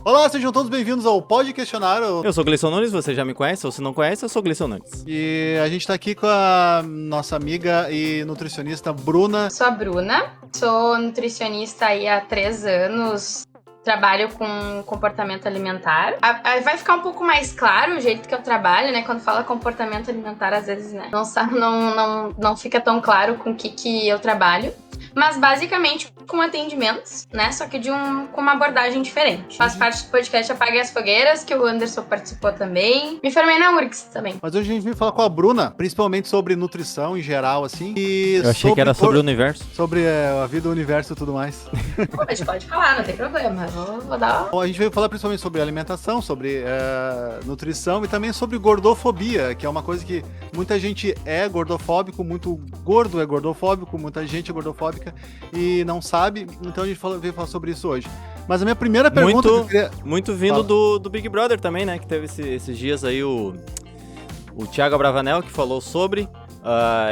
Olá, sejam todos bem-vindos ao Pode Questionar. Eu sou o Gleison Nunes, você já me conhece, ou se não conhece, eu sou o Gleison Nunes. E a gente tá aqui com a nossa amiga e nutricionista Bruna. Sou a Bruna, sou nutricionista aí há 3 anos, trabalho com comportamento alimentar. Vai ficar um pouco mais claro o jeito que eu trabalho, né? Quando fala comportamento alimentar, às vezes, né? Não fica tão claro com o que eu trabalho. Mas basicamente com atendimentos, né? Só que com uma abordagem diferente. Faz parte do podcast Apague as Fogueiras, que o Anderson participou também. Me formei na URGS também. Mas hoje a gente veio falar com a Bruna, principalmente sobre nutrição em geral, assim. E eu achei que era sobre o universo. Sobre a vida, o universo e tudo mais. A gente pode falar, não tem problema. Vou dar... Bom, a gente veio falar principalmente sobre alimentação, sobre nutrição e também sobre gordofobia, que é uma coisa que muita gente é gordofóbico, muito gordo é gordofóbico, muita gente é gordofóbica e não sabe, então a gente veio falar sobre isso hoje. Mas a minha primeira pergunta... Muito vindo do Big Brother também, né? Que teve esses dias aí o Thiago Abravanel que falou sobre.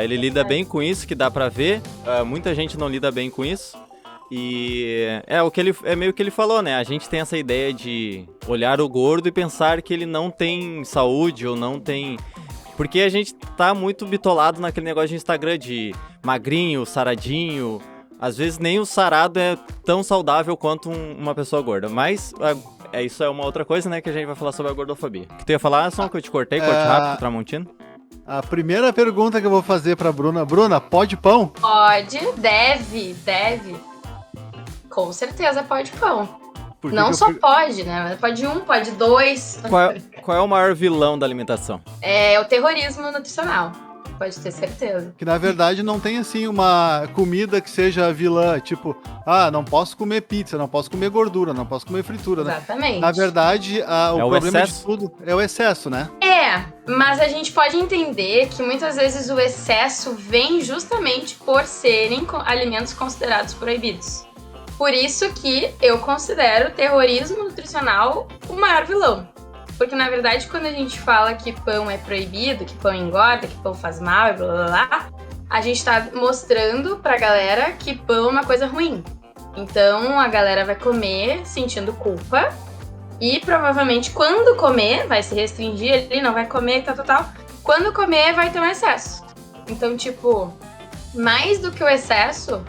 Ele lida bem com isso, que dá pra ver. Muita gente não lida bem com isso. E é meio que ele falou, né? A gente tem essa ideia de olhar o gordo e pensar que ele não tem saúde ou não tem... Porque a gente tá muito bitolado naquele negócio de Instagram de magrinho, saradinho. Às vezes nem o sarado é tão saudável quanto uma pessoa gorda. Mas isso é uma outra coisa, né? Que a gente vai falar sobre a gordofobia. O que tu ia falar? Só que eu te cortei, corte rápido, Tramontino. A primeira pergunta que eu vou fazer pra Bruna. Bruna, pode pão? Pode, deve. Com certeza pode pão. Não só pode, né? Pode 1, pode 2. Qual é o maior vilão da alimentação? É o terrorismo nutricional. Pode ter certeza. Que na verdade não tem assim uma comida que seja vilã, tipo, não posso comer pizza, não posso comer gordura, não posso comer fritura, né? Exatamente. Na verdade, o problema excesso. de tudo é o excesso, né? Mas a gente pode entender que muitas vezes o excesso vem justamente por serem alimentos considerados proibidos. Por isso que eu considero o terrorismo nutricional o maior vilão. Porque, na verdade, quando a gente fala que pão é proibido, que pão engorda, que pão faz mal e blá blá blá, a gente tá mostrando pra galera que pão é uma coisa ruim. Então, a galera vai comer sentindo culpa e, provavelmente, quando comer, vai se restringir ali, não vai comer, tal. Quando comer, vai ter um excesso. Então, tipo, mais do que o excesso...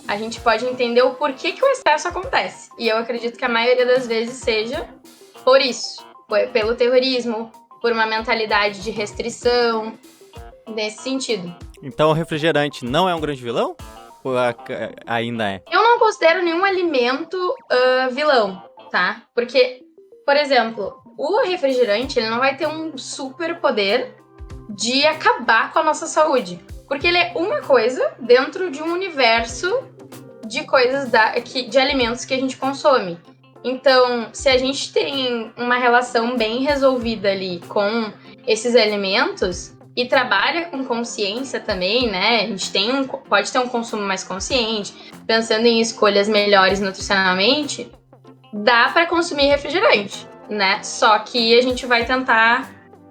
a gente pode entender o porquê que o excesso acontece. E eu acredito que a maioria das vezes seja por isso. Pelo terrorismo, por uma mentalidade de restrição, nesse sentido. Então o refrigerante não é um grande vilão? Ou ainda é? Eu não considero nenhum alimento vilão, tá? Porque, por exemplo, o refrigerante ele não vai ter um super poder de acabar com a nossa saúde. Porque ele é uma coisa dentro de um universo de coisas de alimentos que a gente consome. Então, se a gente tem uma relação bem resolvida ali com esses alimentos e trabalha com consciência também, né? A gente pode ter um consumo mais consciente, pensando em escolhas melhores nutricionalmente, dá para consumir refrigerante, né? Só que a gente vai tentar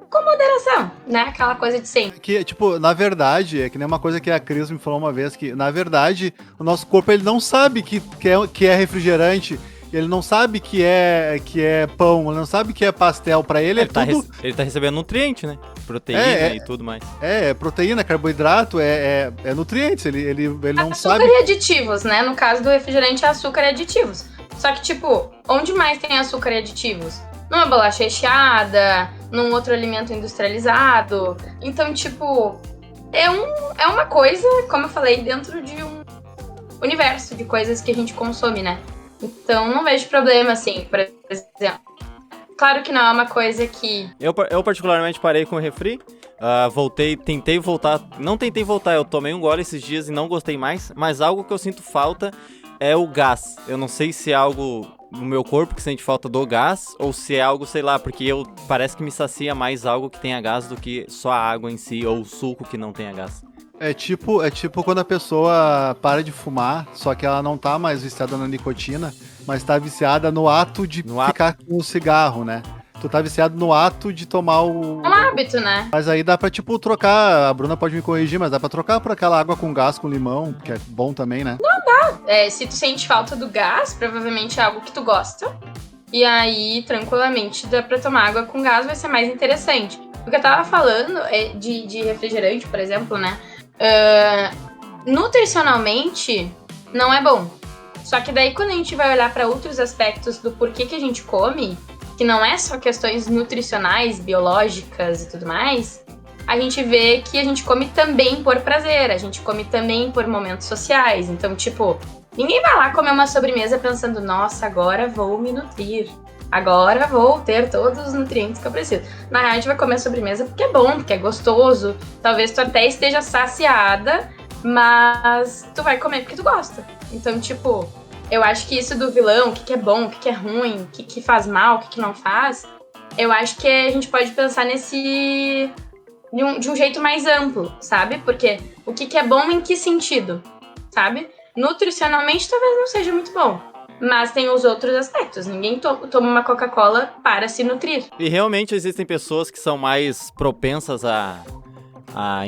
com moderação, né? Aquela coisa de sempre. Que, tipo, na verdade, é que nem uma coisa que a Cris me falou uma vez, que, na verdade, o nosso corpo, ele não sabe que é refrigerante, ele não sabe que é pão, ele não sabe que é pastel, pra ele é tudo... Ele tá recebendo nutriente, né? Proteína e tudo mais. Proteína, carboidrato, é nutrientes, ele não sabe... Açúcar e aditivos, né? No caso do refrigerante, é açúcar e aditivos. Só que, tipo, onde mais tem açúcar e aditivos? Numa bolacha recheada, num outro alimento industrializado. Então, tipo, é uma coisa, como eu falei, dentro de um universo de coisas que a gente consome, né? Então, não vejo problema, assim, por exemplo. Claro que não é uma coisa que... Eu particularmente parei com o refri. Tentei voltar. Não tentei voltar, eu tomei um gole esses dias e não gostei mais. Mas algo que eu sinto falta é o gás. Eu não sei se é algo no meu corpo que sente falta do gás, ou se é algo, sei lá, porque parece que me sacia mais algo que tenha gás do que só a água em si, ou o suco que não tenha gás. É tipo quando a pessoa para de fumar, só que ela não tá mais viciada na nicotina, mas tá viciada no ato de ficar com o cigarro, né? Tu tá viciado no ato de tomar o... É um hábito, né? Mas aí dá pra, tipo, trocar, a Bruna pode me corrigir, mas dá pra trocar por aquela água com gás, com limão, que é bom também, né? Não dá. Se tu sente falta do gás, provavelmente é algo que tu gosta. e aí, tranquilamente, dá pra tomar água com gás, vai ser mais interessante. O que eu tava falando de refrigerante, por exemplo, né? Nutricionalmente, não é bom. Só que daí, quando a gente vai olhar pra outros aspectos do porquê que a gente come, que não é só questões nutricionais, biológicas e tudo mais, a gente vê que a gente come também por prazer, a gente come também por momentos sociais. Então, tipo, ninguém vai lá comer uma sobremesa pensando, nossa, agora vou me nutrir. Agora vou ter todos os nutrientes que eu preciso. Na real, a gente vai comer a sobremesa porque é bom, porque é gostoso. Talvez tu até esteja saciada, mas tu vai comer porque tu gosta. Então, tipo, eu acho que isso do vilão, o que é bom, o que é ruim, o que faz mal, o que não faz, eu acho que a gente pode pensar nesse... De um jeito mais amplo, sabe? Porque o que é bom em que sentido, sabe? Nutricionalmente talvez não seja muito bom, mas tem os outros aspectos. Ninguém toma uma Coca-Cola para se nutrir. E realmente existem pessoas que são mais propensas a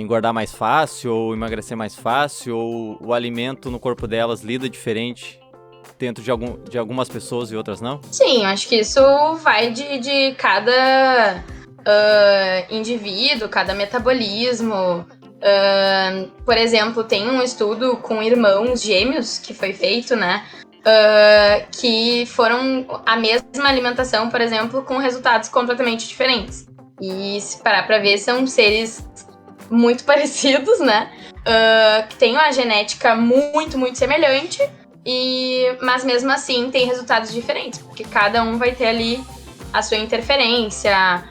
engordar mais fácil ou emagrecer mais fácil, ou o alimento no corpo delas lida diferente dentro de algumas pessoas e outras não? Sim, eu acho que isso vai de cada indivíduo, cada metabolismo. Por exemplo, tem um estudo com irmãos gêmeos que foi feito, né? Que foram a mesma alimentação, por exemplo, com resultados completamente diferentes. E se parar pra ver, são seres muito parecidos, né? Que têm uma genética muito, muito semelhante, mas mesmo assim tem resultados diferentes, porque cada um vai ter ali a sua interferência,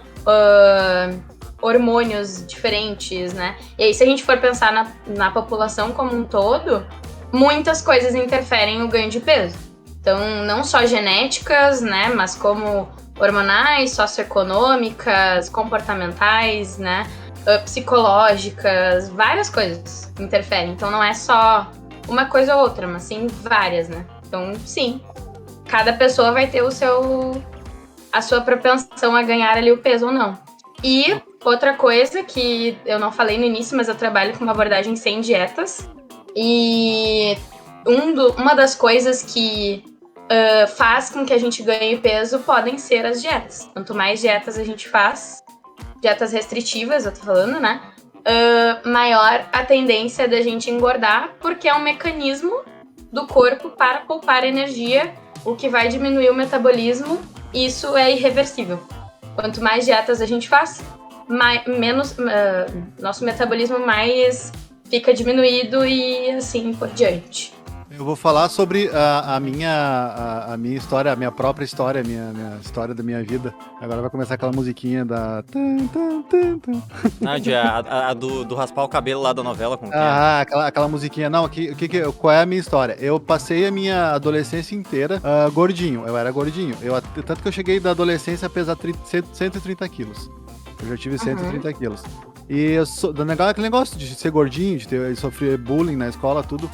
hormônios diferentes, né? E aí, se a gente for pensar na população como um todo, muitas coisas interferem no ganho de peso. Então, não só genéticas, né? Mas como hormonais, socioeconômicas, comportamentais, né? Psicológicas, várias coisas interferem. Então, não é só uma coisa ou outra, mas sim várias, né? Então, sim, cada pessoa vai ter a sua propensão a ganhar ali o peso ou não. E outra coisa que eu não falei no início, mas eu trabalho com uma abordagem sem dietas. E uma das coisas que faz com que a gente ganhe peso podem ser as dietas. Quanto mais dietas a gente faz, dietas restritivas, eu tô falando, né? Maior a tendência da gente engordar, porque é um mecanismo do corpo para poupar energia, o que vai diminuir o metabolismo. Isso é irreversível. Quanto mais dietas a gente faz, menos nosso metabolismo mais fica diminuído e assim por diante. Eu vou falar sobre a minha história, a minha própria história, a minha história da minha vida. Agora vai começar aquela musiquinha da... Do raspar o cabelo lá da novela. Com aquela musiquinha. Não, qual é a minha história? Eu passei a minha adolescência inteira gordinho. Eu era gordinho. Tanto que eu cheguei da adolescência a pesar 130 quilos. Eu já tive 130 quilos. E aquele negócio de ser gordinho, de sofrer bullying na escola, tudo...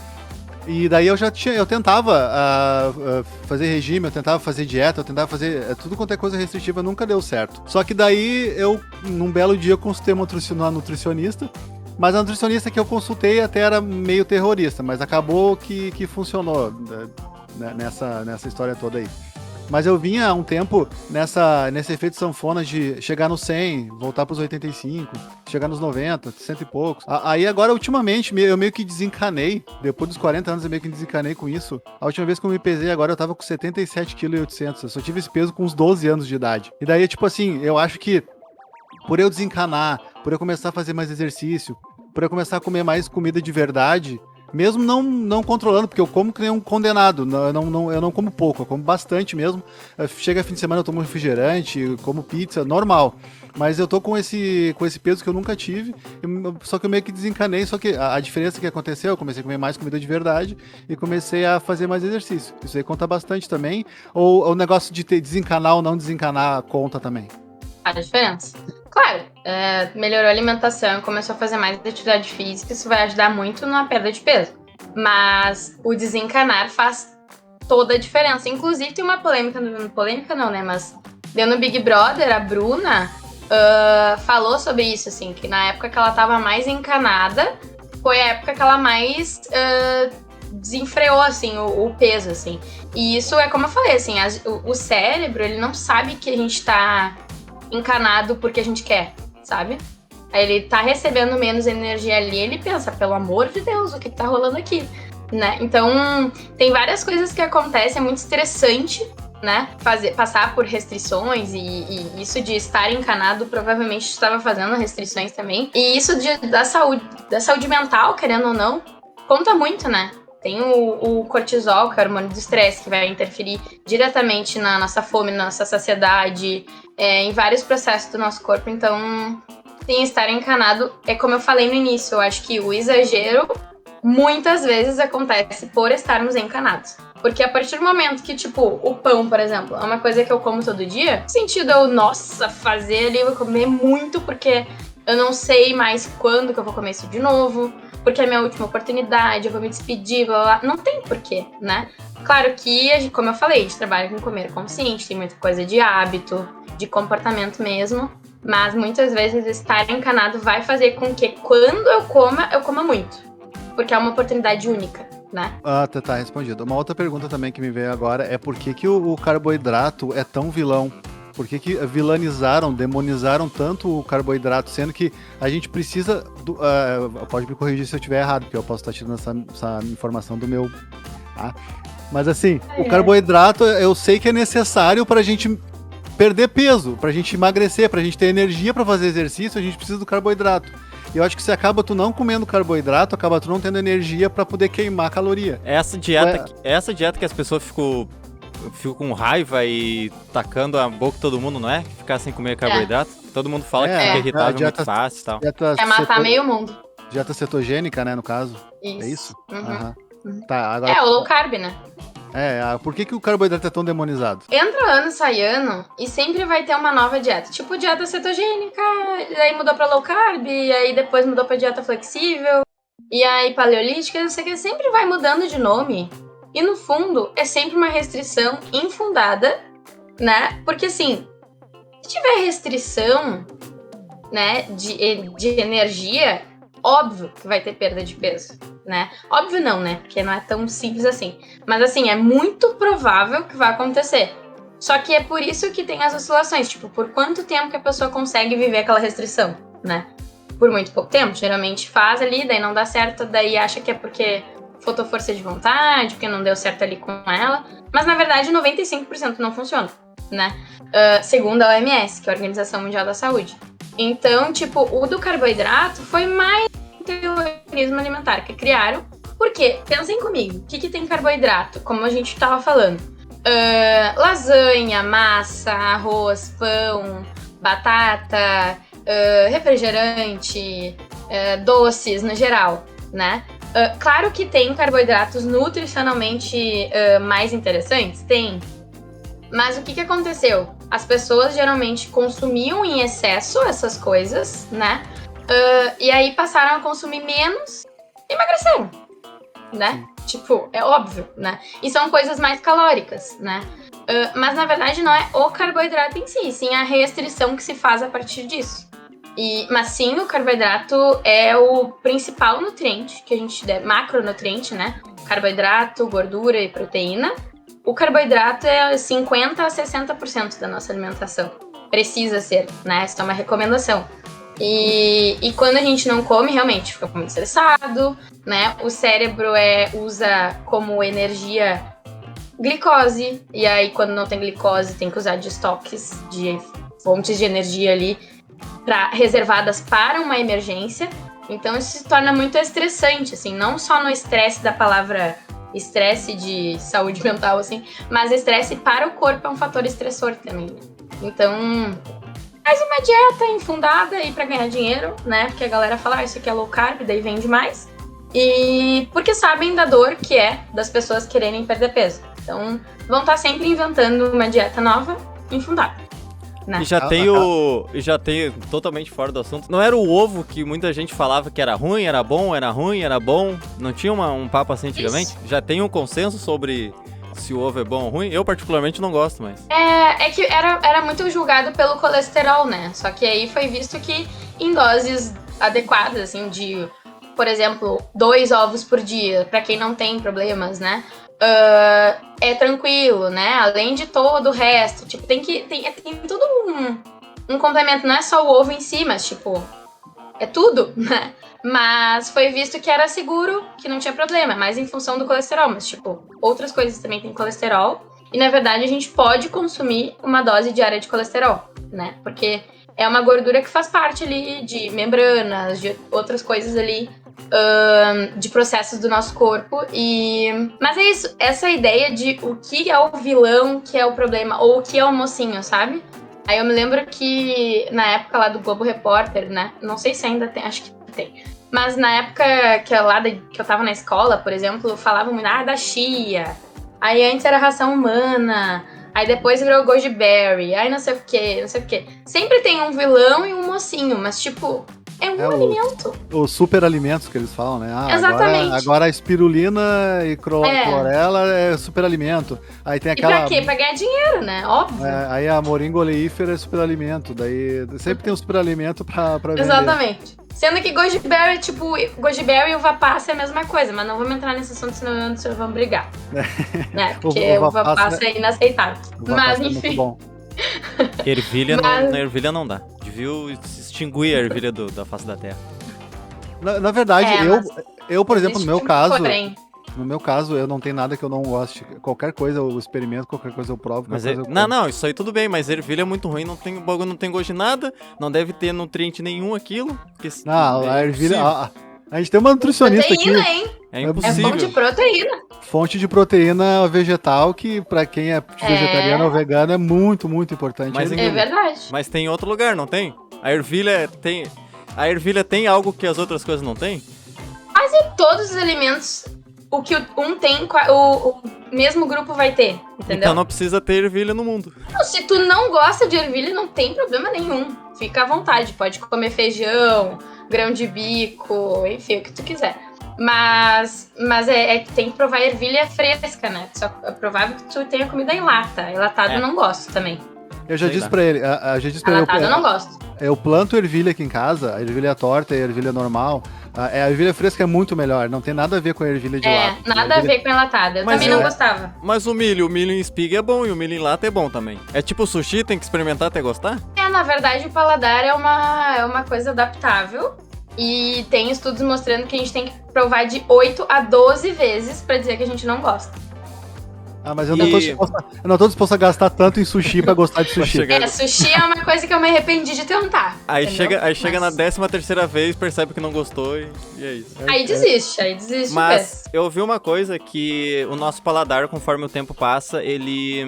E daí eu tentava fazer regime, eu tentava fazer dieta, eu tentava fazer tudo quanto é coisa restritiva, nunca deu certo. Só que daí num belo dia, consultei uma nutricionista, mas a nutricionista que eu consultei até era meio terrorista, mas acabou que funcionou nessa história toda aí. Mas eu vinha há um tempo nesse efeito sanfona de chegar nos 100, voltar pros 85, chegar nos 90, 100 e poucos. Aí agora, ultimamente, eu meio que desencanei. Depois dos 40 anos, eu meio que desencanei com isso. A última vez que eu me pesei agora, eu tava com 77,8 kg. Eu só tive esse peso com uns 12 anos de idade. E daí, tipo assim, eu acho que por eu desencanar, por eu começar a fazer mais exercício, por eu começar a comer mais comida de verdade... Mesmo não controlando, porque eu como que nem um condenado. Eu não como pouco, eu como bastante mesmo. Chega fim de semana, eu tomo refrigerante, como pizza, normal. Mas eu tô com esse peso que eu nunca tive, só que eu meio que desencanei. Só que a diferença que aconteceu, eu comecei a comer mais comida de verdade e comecei a fazer mais exercício. Isso aí conta bastante também. Ou o negócio de desencanar ou não desencanar conta também? A diferença. Claro, melhorou a alimentação, começou a fazer mais atividade física, isso vai ajudar muito na perda de peso. Mas o desencanar faz toda a diferença. Inclusive tem uma polêmica não, né? Mas deu no Big Brother, a Bruna falou sobre isso, assim, que na época que ela tava mais encanada, foi a época que ela mais desenfreou, assim, o peso, assim. E isso é como eu falei, assim, o cérebro, ele não sabe que a gente tá encanado porque a gente quer, sabe? Aí ele tá recebendo menos energia ali, ele pensa, pelo amor de Deus, o que tá rolando aqui, né? Então, tem várias coisas que acontecem, é muito estressante, né? Passar por restrições e isso de estar encanado, provavelmente estava fazendo restrições também. E isso da saúde mental, querendo ou não, conta muito, né? Tem o cortisol, que é o hormônio do estresse, que vai interferir diretamente na nossa fome, na nossa saciedade, em vários processos do nosso corpo. Então, sim, estar encanado é como eu falei no início, eu acho que o exagero muitas vezes acontece por estarmos encanados. Porque a partir do momento que, tipo, o pão, por exemplo, é uma coisa que eu como todo dia, sentido eu, nossa, fazer ali, eu vou comer muito porque eu não sei mais quando que eu vou comer isso de novo, porque é a minha última oportunidade, eu vou me despedir, blá, blá, blá. Não tem porquê, né? Claro que, como eu falei, a gente trabalha com comer consciente, tem muita coisa de hábito, de comportamento mesmo, mas muitas vezes estar encanado vai fazer com que quando eu coma muito, porque é uma oportunidade única, né? Ah, tá respondido. Uma outra pergunta também que me veio agora é por que o carboidrato é tão vilão? Por que vilanizaram, demonizaram tanto o carboidrato, sendo que a gente precisa... pode me corrigir se eu estiver errado, porque eu posso estar tirando essa informação do meu... Tá? Mas assim, o carboidrato eu sei que é necessário pra gente perder peso, pra gente emagrecer, pra gente ter energia pra fazer exercício, a gente precisa do carboidrato. E eu acho que se acaba tu não comendo carboidrato, acaba tu não tendo energia pra poder queimar caloria. Essa dieta que as pessoas ficam com raiva e tacando a boca de todo mundo, não é? Ficar sem comer carboidrato. Todo mundo fala que fica irritável muito fácil e tal. Quer matar meio mundo. Dieta cetogênica, né, no caso. Isso. É isso? Uhum. Uhum. Tá, agora... o low carb, né? Por que o carboidrato é tão demonizado? Entra ano, sai ano, e sempre vai ter uma nova dieta. Tipo dieta cetogênica, e aí mudou pra low carb, e aí depois mudou pra dieta flexível, e aí paleolítica, não sei o que, sempre vai mudando de nome. E no fundo, é sempre uma restrição infundada, né? Porque assim, se tiver restrição, né, de energia, óbvio que vai ter perda de peso, né? Óbvio não, né? Porque não é tão simples assim. Mas assim, é muito provável que vai acontecer. Só que é por isso que tem as oscilações. Tipo, por quanto tempo que a pessoa consegue viver aquela restrição, né? Por muito pouco tempo. Geralmente faz ali, daí não dá certo, daí acha que é porque faltou força de vontade, porque não deu certo ali com ela. Mas na verdade, 95% não funciona, né? Segundo a OMS, que é a Organização Mundial da Saúde. Então, tipo, o do carboidrato foi mais um terrorismo alimentar que criaram. Porque, pensem comigo, o que tem carboidrato? Como a gente tava falando. Lasanha, massa, arroz, pão, batata, refrigerante, doces no geral, né? Claro que tem carboidratos nutricionalmente mais interessantes, tem. Mas o que aconteceu? As pessoas geralmente consumiam em excesso essas coisas, né? E aí passaram a consumir menos e emagreceram, né? Tipo, é óbvio, né? E são coisas mais calóricas, né? Mas na verdade não é o carboidrato em si, sim a restrição que se faz a partir disso. Mas sim, o carboidrato é o principal nutriente que a gente der, macronutriente, né? Carboidrato, gordura e proteína. O carboidrato é 50% a 60% da nossa alimentação. Precisa ser, né? Isso é uma recomendação. E quando a gente não come, realmente fica muito estressado, né? O cérebro usa como energia glicose. E aí, quando não tem glicose, tem que usar de estoques, de fontes de energia ali reservadas para uma emergência. Então, isso se torna muito estressante, assim. Não só no estresse da palavra... estresse de saúde mental, assim, mas estresse para o corpo é um fator estressor também, né? Então, faz uma dieta infundada aí pra ganhar dinheiro, né? Porque a galera fala, isso aqui é low carb, daí vende mais. E porque sabem da dor que é das pessoas quererem perder peso. Então, vão estar sempre inventando uma dieta nova infundada. Né? E já tem totalmente fora do assunto. Não era o ovo que muita gente falava que era ruim, era bom, era ruim, era bom? Não tinha um papo assim antigamente? Isso. Já tem um consenso sobre se o ovo é bom ou ruim? Eu particularmente não gosto, mas... É que era muito julgado pelo colesterol, né? Só que aí foi visto que em doses adequadas, assim, de por exemplo, 2 ovos por dia, pra quem não tem problemas, né? É tranquilo, né? Além de todo o resto. Tipo, tem tudo um complemento. Não é só o ovo em si, mas, tipo, é tudo, né? Mas foi visto que era seguro, que não tinha problema. Mas em função do colesterol. Mas, tipo, outras coisas também têm colesterol. E, na verdade, a gente pode consumir uma dose diária de colesterol, né? Porque é uma gordura que faz parte ali de membranas, de outras coisas ali, de processos do nosso corpo. Mas é isso, essa ideia de o que é o vilão, o que é o problema, ou o que é o mocinho, sabe? Aí eu me lembro que na época lá do Globo Repórter, né? Não sei se ainda tem, acho que tem. Mas na época que eu tava na escola, por exemplo, falavam muito da chia. Aí antes era ração humana. Aí depois virou goji berry. Aí não sei o que, não sei o que. Sempre tem um vilão e um mocinho, mas tipo, é um alimento. Os super alimentos que eles falam, né? Exatamente. Agora a espirulina e clorela é super alimento. Aí tem aquela... E pra quê? Pra ganhar dinheiro, né? Óbvio. Aí a moringa oleífera é super alimento. Daí sempre tem um super alimento pra vender. Exatamente. Sendo que goji berry, tipo, goji berry e uva passa é a mesma coisa, mas não vamos entrar nesse assunto, senão vocês vão brigar. Né? Porque uva passa é inaceitável. Mas enfim. É muito bom. Ervilha, ervilha não dá. Devia extinguir a ervilha da face da terra. Na verdade, eu, por exemplo, no meu caso... Porém. No meu caso, eu não tenho nada que eu não goste. Qualquer coisa eu experimento, qualquer coisa eu provo. Não, isso aí tudo bem, mas ervilha é muito ruim, o bagulho não tem gosto de nada, não deve ter nutriente nenhum aquilo. Não, a ervilha... A gente tem uma nutricionista proteína, aqui. Hein? É impossível. É fonte de proteína. Fonte de proteína vegetal, que pra quem é vegetariano ou vegano é muito, muito importante. Mas é verdade. Mas tem em outro lugar, não tem? A ervilha tem algo que as outras coisas não têm? Quase todos os alimentos... O que um tem, o mesmo grupo vai ter, entendeu? Então não precisa ter ervilha no mundo. Não, se tu não gosta de ervilha, não tem problema nenhum. Fica à vontade, pode comer feijão, grão de bico, enfim, o que tu quiser. Mas que tem que provar ervilha fresca, né? Só é provável que tu tenha comida em lata. Enlatada eu não gosto também. Eu já disse pra ele, Enlatada eu não gosto. Eu planto ervilha aqui em casa, a ervilha torta e a ervilha normal. A ervilha fresca é muito melhor, não tem nada a ver com a ervilha de lata. Nada a ver com enlatada. Eu também não gostava. Mas o milho em espiga é bom e o milho em lata é bom também. É tipo sushi, tem que experimentar até gostar? Na verdade, o paladar é uma coisa adaptável. E tem estudos mostrando que a gente tem que provar de 8 a 12 vezes pra dizer que a gente não gosta. Mas eu não tô disposto a gastar tanto em sushi pra gostar de sushi. Sushi é uma coisa que eu me arrependi de tentar. Aí chega na 13ª vez, percebe que não gostou e é isso. Aí desiste. Mas eu ouvi uma coisa que o nosso paladar, conforme o tempo passa, ele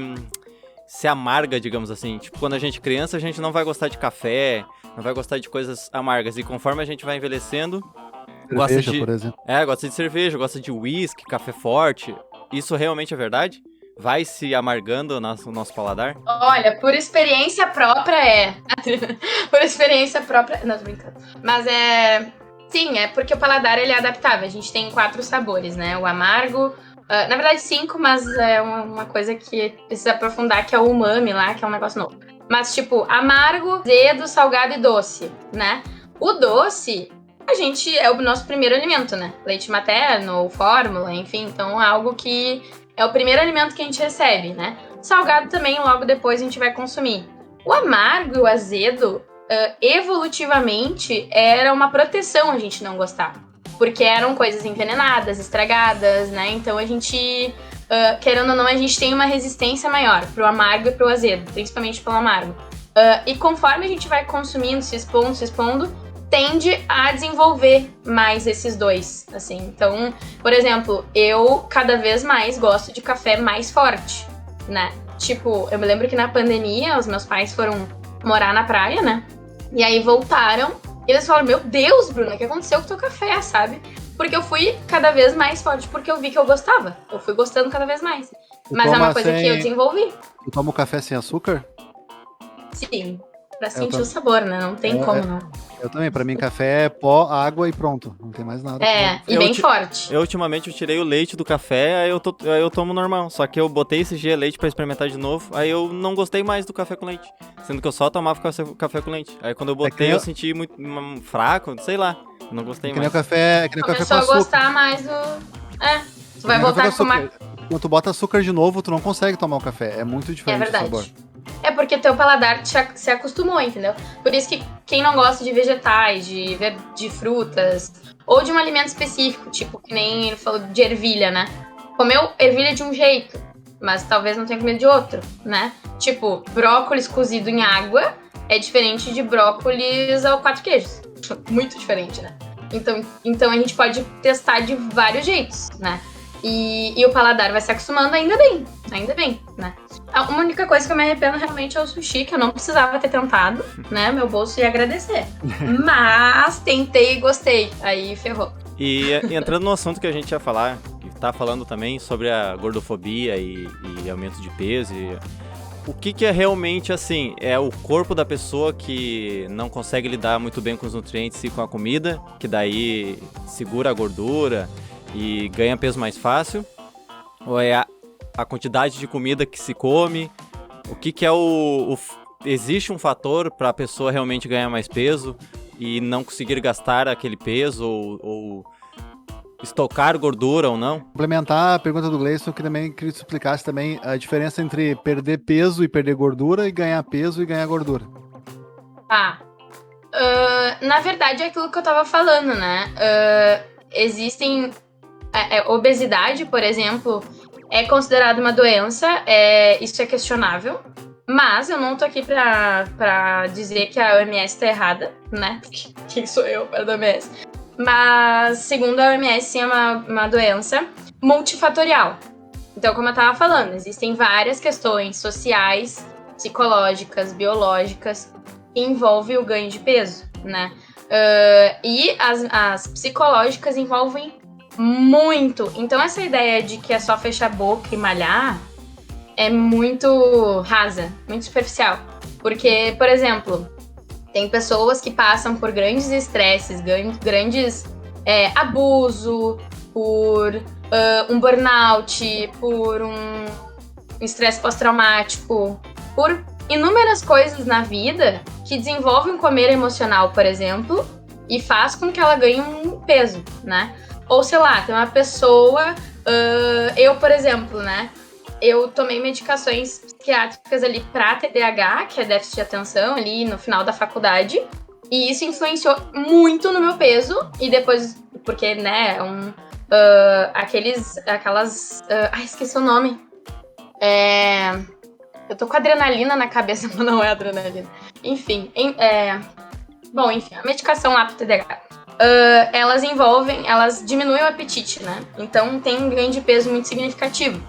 se amarga, digamos assim. Tipo, quando a gente é criança, a gente não vai gostar de café, não vai gostar de coisas amargas. E conforme a gente vai envelhecendo... Cerveja, por exemplo. Gosta de cerveja, gosta de whisky, café forte. Isso realmente é verdade? Vai se amargando o nosso paladar? Olha, por experiência própria por experiência própria... Não, tô brincando. Mas sim, é porque o paladar ele é adaptável. A gente tem 4 sabores, né? O amargo... na verdade 5, mas é uma coisa que precisa aprofundar, que é o umami lá, que é um negócio novo. Mas tipo, amargo, azedo, salgado e doce, né? O doce... A gente é o nosso primeiro alimento, né? Leite materno, fórmula, enfim. Então é algo que é o primeiro alimento que a gente recebe, né? Salgado também, logo depois a gente vai consumir. O amargo e o azedo, evolutivamente, era uma proteção a gente não gostar. Porque eram coisas envenenadas, estragadas, né? Então a gente, querendo ou não, a gente tem uma resistência maior pro amargo e pro azedo. Principalmente pelo amargo. E conforme a gente vai consumindo, se expondo, tende a desenvolver mais esses dois, assim. Então, por exemplo, eu cada vez mais gosto de café mais forte, né? Tipo, eu me lembro que na pandemia, os meus pais foram morar na praia, né? E aí voltaram e eles falaram, meu Deus, Bruna, o que aconteceu com o teu café, sabe? Porque eu fui cada vez mais forte, porque eu vi que eu gostava. Eu fui gostando cada vez mais. Mas é uma coisa que eu desenvolvi. Tu toma o café sem açúcar? Sim. Pra sentir o sabor, né? Não tem como, não. Eu também, pra mim café é pó, água e pronto, não tem mais nada. E bem forte. Eu ultimamente eu tirei o leite do café, aí eu tomo normal, só que eu botei esse dia leite pra experimentar de novo, aí eu não gostei mais do café com leite, sendo que eu só tomava café com leite. Aí quando eu botei eu senti muito fraco, sei lá, não gostei que nem mais. o café, que nem o café com Começou a açúcar. gostar mais do... tu vai voltar a tomar... Quando tu bota açúcar de novo, tu não consegue tomar o café, é muito diferente o sabor. É porque teu paladar se acostumou, entendeu? Por isso que quem não gosta de vegetais, de frutas, ou de um alimento específico, tipo, que nem ele falou de ervilha, né? Comeu ervilha de um jeito, mas talvez não tenha comido de outro, né? Tipo, brócolis cozido em água é diferente de brócolis ao 4 queijos. Muito diferente, né? Então a gente pode testar de vários jeitos, né? E o paladar vai se acostumando ainda bem, né? A única coisa que eu me arrependo realmente é o sushi, que eu não precisava ter tentado, né? Meu bolso ia agradecer. Mas tentei e gostei, aí ferrou. E entrando no assunto que a gente ia falar, que tá falando também sobre a gordofobia e aumento de peso, o que é realmente assim? É o corpo da pessoa que não consegue lidar muito bem com os nutrientes e com a comida, que daí segura a gordura e ganha peso mais fácil? Ou é a quantidade de comida que se come? O que é existe um fator para a pessoa realmente ganhar mais peso e não conseguir gastar aquele peso ou estocar gordura ou não? Complementar a pergunta do Gleison, que também queria que tu explicasse também a diferença entre perder peso e perder gordura e ganhar peso e ganhar gordura. Na verdade é aquilo que eu tava falando, né? Existem... obesidade, por exemplo, é considerada uma doença, isso é questionável, mas eu não tô aqui pra dizer que a OMS tá errada, né? Quem sou eu para a OMS? Mas, segundo a OMS, sim, é uma doença multifatorial. Então, como eu tava falando, existem várias questões sociais, psicológicas, biológicas, que envolvem o ganho de peso, né? E as psicológicas envolvem muito. Então essa ideia de que é só fechar a boca e malhar é muito rasa, muito superficial. Porque, por exemplo, tem pessoas que passam por grandes estresses, grandes abuso, por um burnout, por um estresse pós-traumático, por inúmeras coisas na vida que desenvolvem um comer emocional, por exemplo, e faz com que ela ganhe um peso, né? Ou, sei lá, tem uma pessoa... eu, por exemplo, né? Eu tomei medicações psiquiátricas ali pra TDAH, que é déficit de atenção, ali no final da faculdade. E isso influenciou muito no meu peso. E depois, porque, né, esqueci o nome. Eu tô com adrenalina na cabeça, mas não é adrenalina. Enfim, a medicação lá pro TDAH. Elas diminuem o apetite, né? Então tem um ganho de peso muito significativo.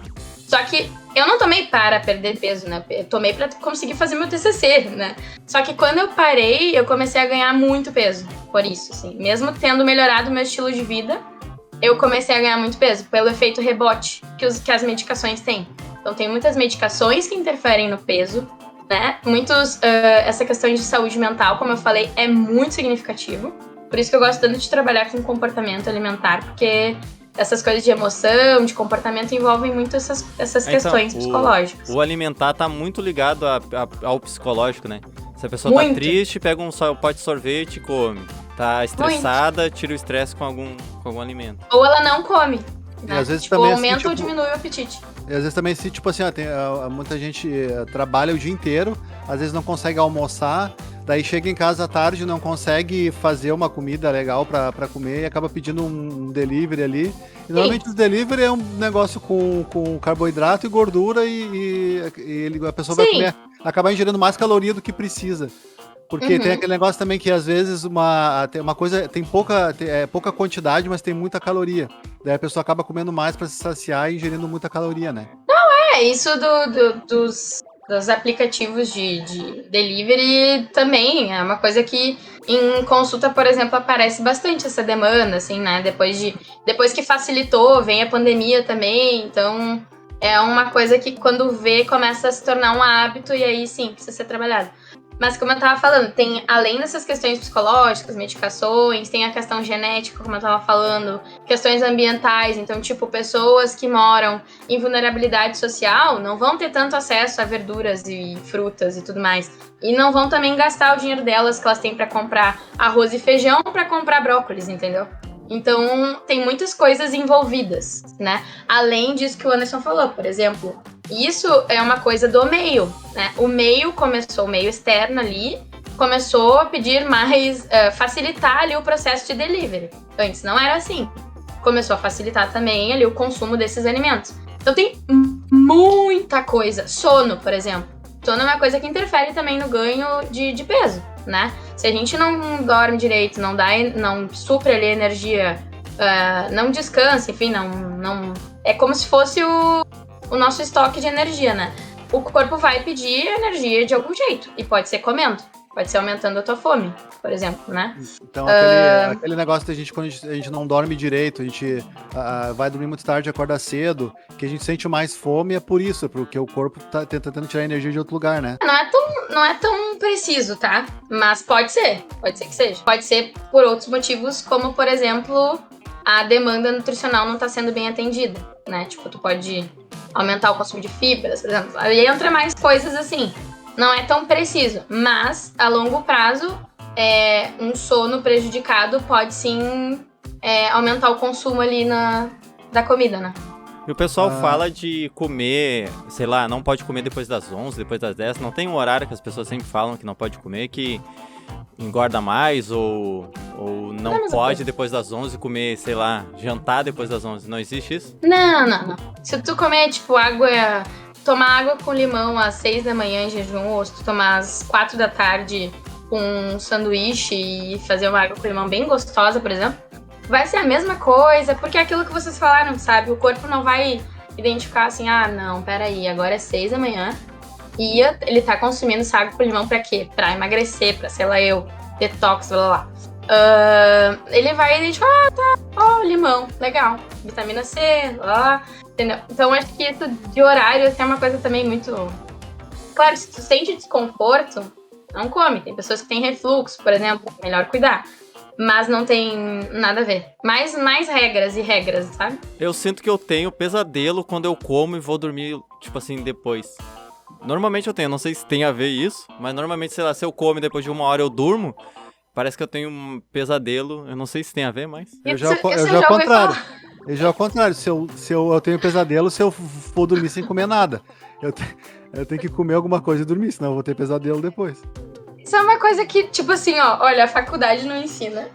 Só que eu não tomei para perder peso, né? Eu tomei para conseguir fazer meu TCC, né? Só que quando eu parei, eu comecei a ganhar muito peso. Por isso, assim. Mesmo tendo melhorado o meu estilo de vida, eu comecei a ganhar muito peso. Pelo efeito rebote que as medicações têm. Então tem muitas medicações que interferem no peso, né? Essa questão de saúde mental, como eu falei, é muito significativo. Por isso que eu gosto tanto de trabalhar com comportamento alimentar, porque essas coisas de emoção, de comportamento envolvem muito essas questões psicológicas. O alimentar tá muito ligado ao psicológico, né? Se a pessoa tá triste, pega um pote de sorvete e come. Tá estressada, tira o estresse com algum alimento. Ou ela não come. Né? E às vezes também aumenta ou diminui o apetite. E às vezes também, tipo assim, muita gente trabalha o dia inteiro, às vezes não consegue almoçar, daí chega em casa à tarde, não consegue fazer uma comida legal pra comer e acaba pedindo um delivery ali. E normalmente o delivery é um negócio com carboidrato e gordura e a pessoa vai comer, acabar ingerindo mais caloria do que precisa. Porque tem aquele negócio também que às vezes uma coisa tem pouca quantidade, mas tem muita caloria. Daí a pessoa acaba comendo mais pra se saciar e ingerindo muita caloria, né? Isso dos aplicativos de delivery também é uma coisa que em consulta, por exemplo, aparece bastante essa demanda, assim, né? Depois que facilitou, vem a pandemia também, então é uma coisa que quando vê começa a se tornar um hábito e aí sim, precisa ser trabalhado. Mas como eu tava falando, tem, além dessas questões psicológicas, medicações, tem a questão genética, como eu tava falando, questões ambientais. Então, tipo, pessoas que moram em vulnerabilidade social não vão ter tanto acesso a verduras e frutas e tudo mais. E não vão também gastar o dinheiro delas que elas têm pra comprar arroz e feijão pra comprar brócolis, entendeu? Então, tem muitas coisas envolvidas, né? Além disso que o Anderson falou, por exemplo, isso é uma coisa do meio, né? O meio externo ali, começou a pedir mais, facilitar ali o processo de delivery. Antes não era assim. Começou a facilitar também ali o consumo desses alimentos. Então tem muita coisa. Sono, por exemplo. Sono é uma coisa que interfere também no ganho de peso, né? Se a gente não dorme direito, não supre ali energia, não descansa, enfim, não é como se fosse o nosso estoque de energia, né? O corpo vai pedir energia de algum jeito, e pode ser comendo, pode ser aumentando a tua fome, por exemplo, né? Então, aquele negócio da gente, quando a gente não dorme direito, a gente vai dormir muito tarde, acorda cedo, que a gente sente mais fome, é por isso, porque o corpo tá tentando tirar energia de outro lugar, né? Não é tão preciso, tá? Mas pode ser que seja. Pode ser por outros motivos, como, por exemplo, a demanda nutricional não tá sendo bem atendida, né? Tipo, tu pode aumentar o consumo de fibras, por exemplo. Aí entra mais coisas assim. Não é tão preciso, mas a longo prazo, um sono prejudicado pode sim aumentar o consumo ali da comida, né? E o pessoal fala de comer, sei lá, não pode comer depois das 11, depois das 10. Não tem um horário que as pessoas sempre falam que não pode comer, que engorda mais, ou não pode depois das 11 comer, sei lá, jantar depois das 11. Não existe isso? Não. Se tu comer, tipo, tomar água com limão às 6 da manhã em jejum, ou se tu tomar às 4 da tarde com um sanduíche e fazer uma água com limão bem gostosa, por exemplo, vai ser a mesma coisa, porque é aquilo que vocês falaram, sabe? O corpo não vai identificar assim, não, peraí, agora é 6 da manhã e ele tá consumindo essa água com limão pra quê? Pra emagrecer, pra, sei lá, detox, blá blá. Ele vai identificar, limão, legal, vitamina C, blá, entendeu? Então acho que isso de horário é uma coisa também muito... Claro, se tu sente desconforto, não come. Tem pessoas que têm refluxo, por exemplo, melhor cuidar. Mas não tem nada a ver. Mais regras e regras, sabe? Eu sinto que eu tenho pesadelo quando eu como e vou dormir, tipo assim, depois. Normalmente eu tenho, não sei se tem a ver isso, mas normalmente, sei lá, se eu como e depois de 1 hora eu durmo, parece que eu tenho um pesadelo. Eu não sei se tem a ver, mas... Eu já ao contrário. Eu já ao contrário. Se eu tenho pesadelo, se eu for dormir sem comer nada. Eu tenho que comer alguma coisa e dormir, senão eu vou ter pesadelo depois. Isso é uma coisa que, tipo assim, olha, a faculdade não ensina.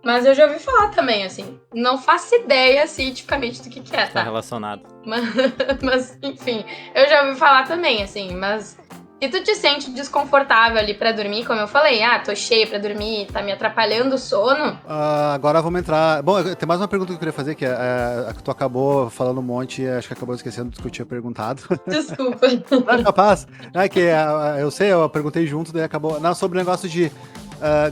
Mas eu já ouvi falar também, assim. Não faço ideia, cientificamente, do que é, tá? Tá relacionado. Mas, enfim, eu já ouvi falar também, assim. Mas se tu te sente desconfortável ali pra dormir, como eu falei, tô cheio pra dormir, tá me atrapalhando o sono. Agora vamos entrar... Bom, tem mais uma pergunta que eu queria fazer, que é a que tu acabou falando um monte e acho que acabou esquecendo do que eu tinha perguntado. Desculpa. Não é capaz? Eu sei, eu perguntei junto, daí acabou... Não, sobre o negócio de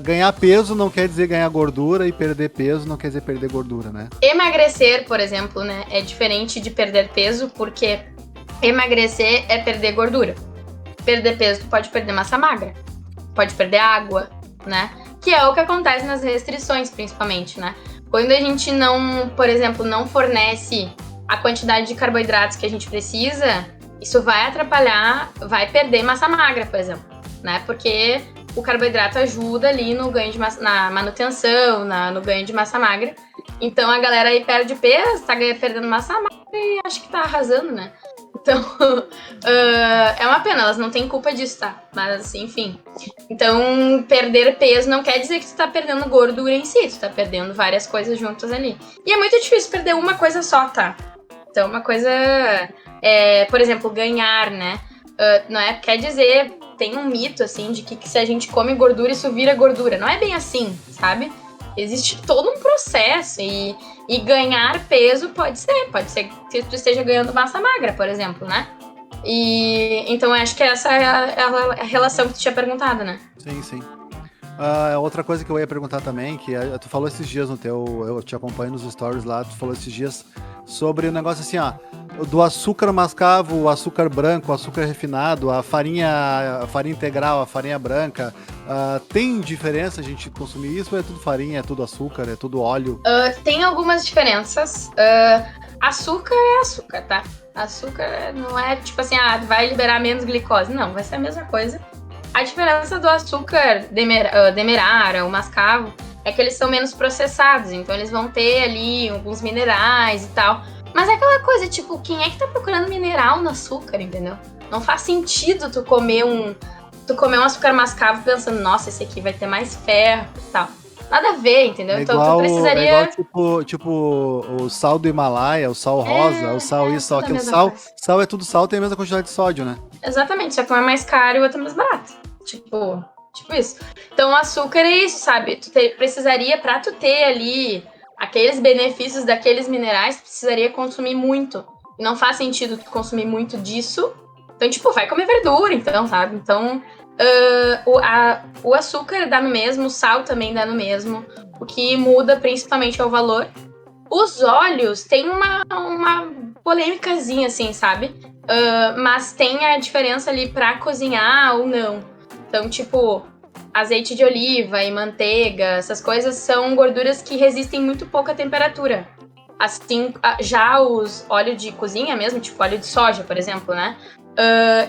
ganhar peso não quer dizer ganhar gordura e perder peso não quer dizer perder gordura, né? Emagrecer, por exemplo, né, é diferente de perder peso, porque emagrecer é perder gordura. Perder peso, tu pode perder massa magra, pode perder água, né? Que é o que acontece nas restrições, principalmente, né? Quando a gente não, por exemplo, não fornece a quantidade de carboidratos que a gente precisa, isso vai atrapalhar, vai perder massa magra, por exemplo, né? Porque o carboidrato ajuda ali no ganho de massa, na manutenção, no ganho de massa magra. Então a galera aí perde peso, tá perdendo massa magra e acho que tá arrasando, né? Então, é uma pena, elas não têm culpa disso, tá? Mas, enfim. Então, perder peso não quer dizer que tu tá perdendo gordura em si, tu tá perdendo várias coisas juntas ali. E é muito difícil perder uma coisa só, tá? Então, uma coisa, por exemplo, ganhar, né? Não é, quer dizer, tem um mito, assim, de que se a gente come gordura, isso vira gordura. Não é bem assim, sabe? Existe todo um processo e ganhar peso pode ser que tu esteja ganhando massa magra, por exemplo, né? E então eu acho que essa é a relação que tu tinha perguntado, né? Sim. Outra coisa que eu ia perguntar também, que tu falou esses dias no teu, eu te acompanho nos stories lá, tu falou esses dias sobre o negócio assim, ó, do açúcar mascavo, o açúcar branco, o açúcar refinado, a farinha integral, a farinha branca, tem diferença a gente consumir isso ou é tudo farinha, é tudo açúcar, é tudo óleo? Tem algumas diferenças. Açúcar é açúcar, tá? Açúcar não é tipo assim, vai liberar menos glicose. Não, vai ser a mesma coisa. A diferença do açúcar demerara, o mascavo, é que eles são menos processados, então eles vão ter ali alguns minerais e tal. Mas é aquela coisa, tipo, quem é que tá procurando mineral no açúcar, entendeu? Não faz sentido tu comer um açúcar mascavo pensando, nossa, esse aqui vai ter mais ferro e tal. Nada a ver, entendeu? Então tu precisaria... É igual tipo o sal do Himalaia, o sal rosa, o sal isso, sal aquilo. Sal é tudo sal, tem a mesma quantidade de sódio, né? Exatamente, só que um é mais caro e o outro é mais barato. Tipo isso. Então o açúcar é isso, sabe? Precisaria, pra tu ter ali aqueles benefícios daqueles minerais, tu precisaria consumir muito. E não faz sentido tu consumir muito disso. Então, tipo, vai comer verdura, então, sabe? Então, o açúcar dá no mesmo, o sal também dá no mesmo. O que muda principalmente é o valor. Os óleos tem uma polêmicazinha, assim, sabe? Mas tem a diferença ali pra cozinhar ou não. Então, tipo, azeite de oliva e manteiga, essas coisas são gorduras que resistem muito pouco à temperatura. Assim, já os óleos de cozinha mesmo, tipo óleo de soja, por exemplo, né?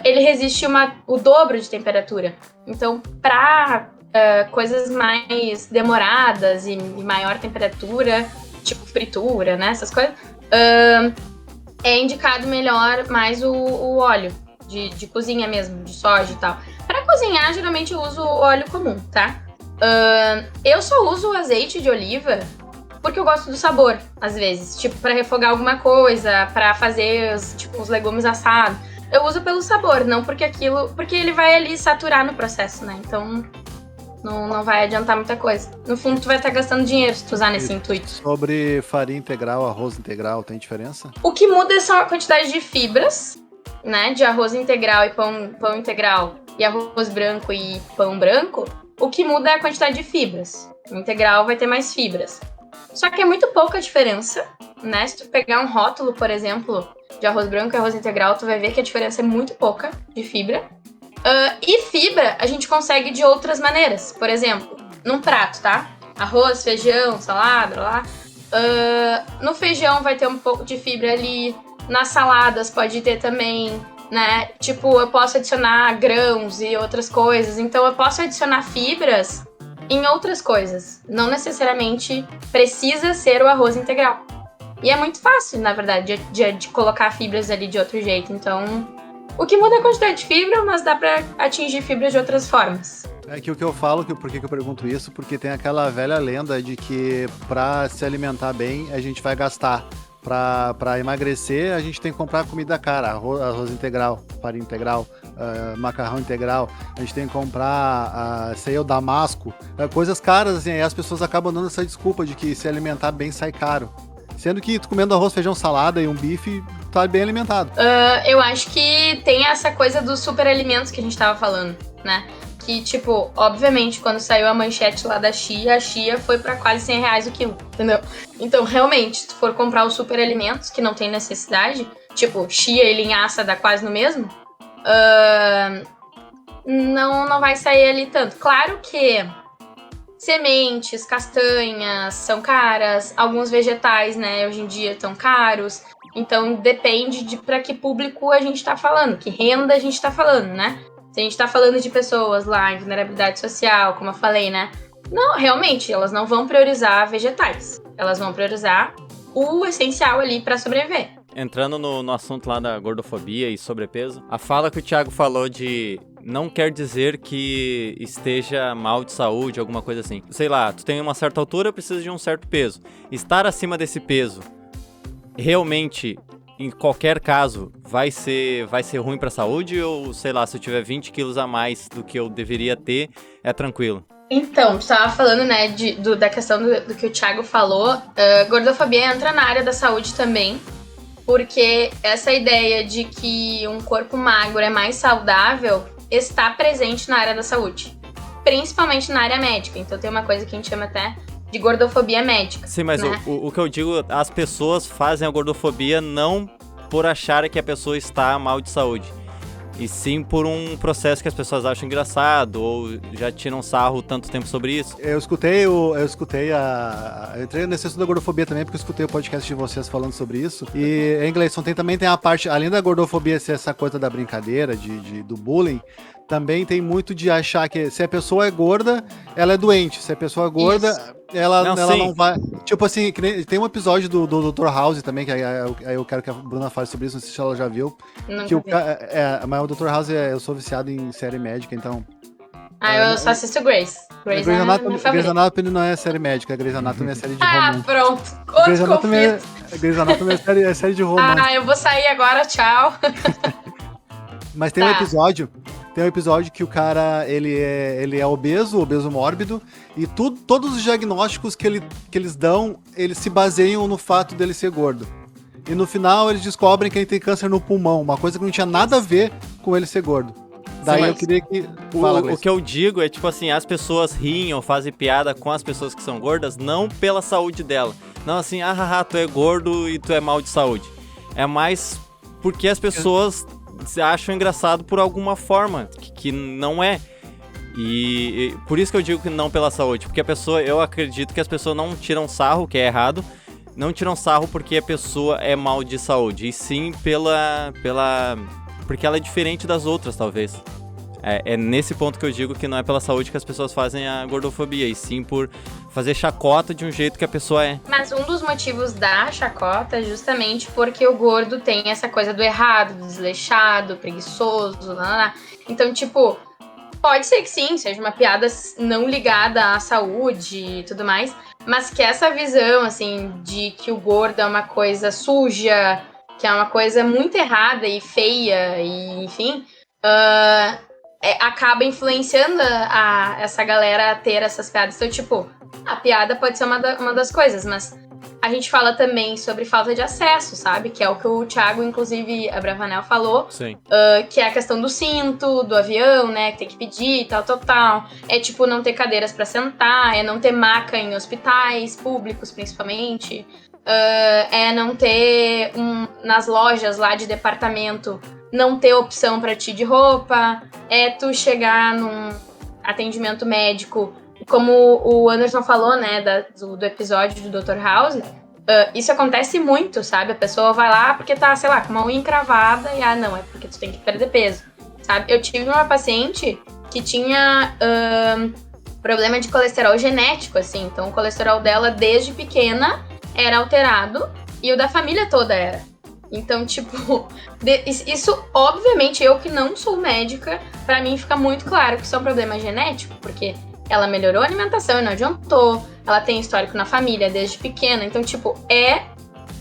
Ele resiste o dobro de temperatura. Então, pra coisas mais demoradas e maior temperatura, tipo fritura, né? Essas coisas, é indicado melhor mais o óleo de cozinha mesmo, de soja e tal. Pra cozinhar, geralmente eu uso óleo comum, tá? Eu só uso o azeite de oliva porque eu gosto do sabor, às vezes. Tipo, pra refogar alguma coisa, pra fazer os legumes assados. Eu uso pelo sabor, não porque ele vai ali saturar no processo, né? Então, não vai adiantar muita coisa. No fundo, tu vai estar gastando dinheiro se tu usar nesse intuito. Sobre farinha integral, arroz integral, tem diferença? O que muda são a quantidade de fibras, né? De arroz integral e pão integral, e arroz branco e pão branco. O que muda é a quantidade de fibras. O integral vai ter mais fibras. Só que é muito pouca a diferença, né? Se tu pegar um rótulo, por exemplo, de arroz branco e arroz integral, tu vai ver que a diferença é muito pouca de fibra. E fibra a gente consegue de outras maneiras. Por exemplo, num prato, tá? Arroz, feijão, salada, lá. No feijão vai ter um pouco de fibra ali. Nas saladas pode ter também, né? Tipo, eu posso adicionar grãos e outras coisas. Então, eu posso adicionar fibras em outras coisas. Não necessariamente precisa ser o arroz integral. E é muito fácil, na verdade, de colocar fibras ali de outro jeito. Então, o que muda é a quantidade de fibra, mas dá pra atingir fibras de outras formas. É que o que eu falo, por que eu pergunto isso? Porque tem aquela velha lenda de que pra se alimentar bem, a gente vai gastar. Pra emagrecer, a gente tem que comprar comida cara, arroz integral, farinha integral, macarrão integral, a gente tem que comprar, o damasco, coisas caras, assim, aí as pessoas acabam dando essa desculpa de que se alimentar bem sai caro. Sendo que tu comendo arroz, feijão, salada e um bife, tá bem alimentado. Eu acho que tem essa coisa dos superalimentos que a gente tava falando, né? Que, tipo, obviamente, quando saiu a manchete lá da chia, a chia foi pra quase R$100 o quilo, entendeu? Então, realmente, se tu for comprar os superalimentos, que não tem necessidade, tipo, chia e linhaça dá quase no mesmo, não vai sair ali tanto. Claro que sementes, castanhas são caras, alguns vegetais, né, hoje em dia estão caros, então depende de pra que público a gente tá falando, que renda a gente tá falando, né? Se a gente tá falando de pessoas lá em vulnerabilidade social, como eu falei, né? Não, realmente, elas não vão priorizar vegetais. Elas vão priorizar o essencial ali pra sobreviver. Entrando no assunto lá da gordofobia e sobrepeso, a fala que o Thiago falou de não quer dizer que esteja mal de saúde, alguma coisa assim. Sei lá, tu tem uma certa altura, precisa de um certo peso. Estar acima desse peso, realmente, em qualquer caso, vai ser ruim pra saúde? Ou, sei lá, se eu tiver 20 quilos a mais do que eu deveria ter, é tranquilo? Então, tu tava falando, né, da questão do que o Thiago falou. Gordofobia entra na área da saúde também. Porque essa ideia de que um corpo magro é mais saudável está presente na área da saúde. principalmente na área médica. Então tem uma coisa que a gente chama até de gordofobia médica. Sim, mas né? o que eu digo, as pessoas fazem a gordofobia não por achar que a pessoa está mal de saúde, e sim por um processo que as pessoas acham engraçado, ou já tiram sarro tanto tempo sobre isso. Eu entrei nesse assunto da gordofobia também, porque eu escutei o podcast de vocês falando sobre isso. E em Gleison, também tem a parte, além da gordofobia ser essa coisa da brincadeira, do bullying, também tem muito de achar que se a pessoa é gorda, ela é doente. Se a pessoa é gorda, ela não vai... Tipo assim, tem um episódio do Dr. House também, que aí eu quero que a Bruna fale sobre isso, não sei se ela já viu. Nunca Que vi. mas o Dr. House, eu sou viciado em série médica, então... Eu só assisto Grace. Grace é minha Grey's favorita. Anatomy não é série médica, Grey's Anatomy é série de romance. Pronto. Grey's Outro Anatomy conflito. Grey's Anatomy é série de romance. Eu vou sair agora, tchau. Mas tem um episódio que o cara, ele é obeso mórbido, e todos os diagnósticos que eles dão, eles se baseiam no fato dele ser gordo. E no final eles descobrem que ele tem câncer no pulmão, uma coisa que não tinha nada a ver com ele ser gordo. Daí eu queria que... O que eu digo é, tipo assim, as pessoas riem ou fazem piada com as pessoas que são gordas, não pela saúde dela. Não assim, tu é gordo e tu é mal de saúde. É mais porque as pessoas se acham engraçado por alguma forma, que não é. E por isso que eu digo que não pela saúde. Porque eu acredito que as pessoas não tiram sarro, que é errado. Não tiram sarro porque a pessoa é mal de saúde. E sim porque ela é diferente das outras, talvez. É nesse ponto que eu digo que não é pela saúde que as pessoas fazem a gordofobia, e sim por fazer chacota de um jeito que a pessoa é. Mas um dos motivos da chacota é justamente porque o gordo tem essa coisa do errado, do desleixado, preguiçoso, lá. Então, tipo, pode ser que sim, seja uma piada não ligada à saúde e tudo mais, mas que essa visão, assim, de que o gordo é uma coisa suja, que é uma coisa muito errada e feia, e enfim, acaba influenciando essa galera a ter essas piadas. Então, tipo, a piada pode ser uma das coisas, mas a gente fala também sobre falta de acesso, sabe? Que é o que o Thiago, inclusive, Abravanel falou. Sim. Que é a questão do cinto, do avião, né? Que tem que pedir, tal. É, tipo, não ter cadeiras pra sentar, é não ter maca em hospitais públicos, principalmente. É não ter, nas lojas lá de departamento, não ter opção pra ti de roupa. É tu chegar num atendimento médico, como o Anderson falou, né, do episódio do Dr. House, isso acontece muito, sabe? A pessoa vai lá porque tá, sei lá, com uma unha encravada e, não, é porque tu tem que perder peso, sabe? Eu tive uma paciente que tinha problema de colesterol genético, assim, então o colesterol dela desde pequena era alterado e o da família toda era. Então, tipo, isso, obviamente, eu que não sou médica, pra mim fica muito claro que isso é um problema genético, porque ela melhorou a alimentação e não adiantou, ela tem histórico na família desde pequena, então, tipo, é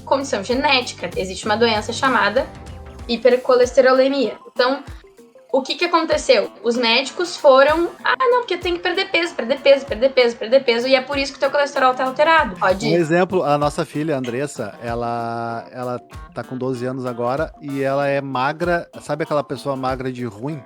condição genética. Existe uma doença chamada hipercolesterolemia. Então, o que aconteceu? Os médicos foram, não, porque tem que perder peso, e é por isso que o teu colesterol tá alterado. Pode ir. Um exemplo, a nossa filha, a Andressa, ela tá com 12 anos agora, e ela é magra, sabe aquela pessoa magra de ruim?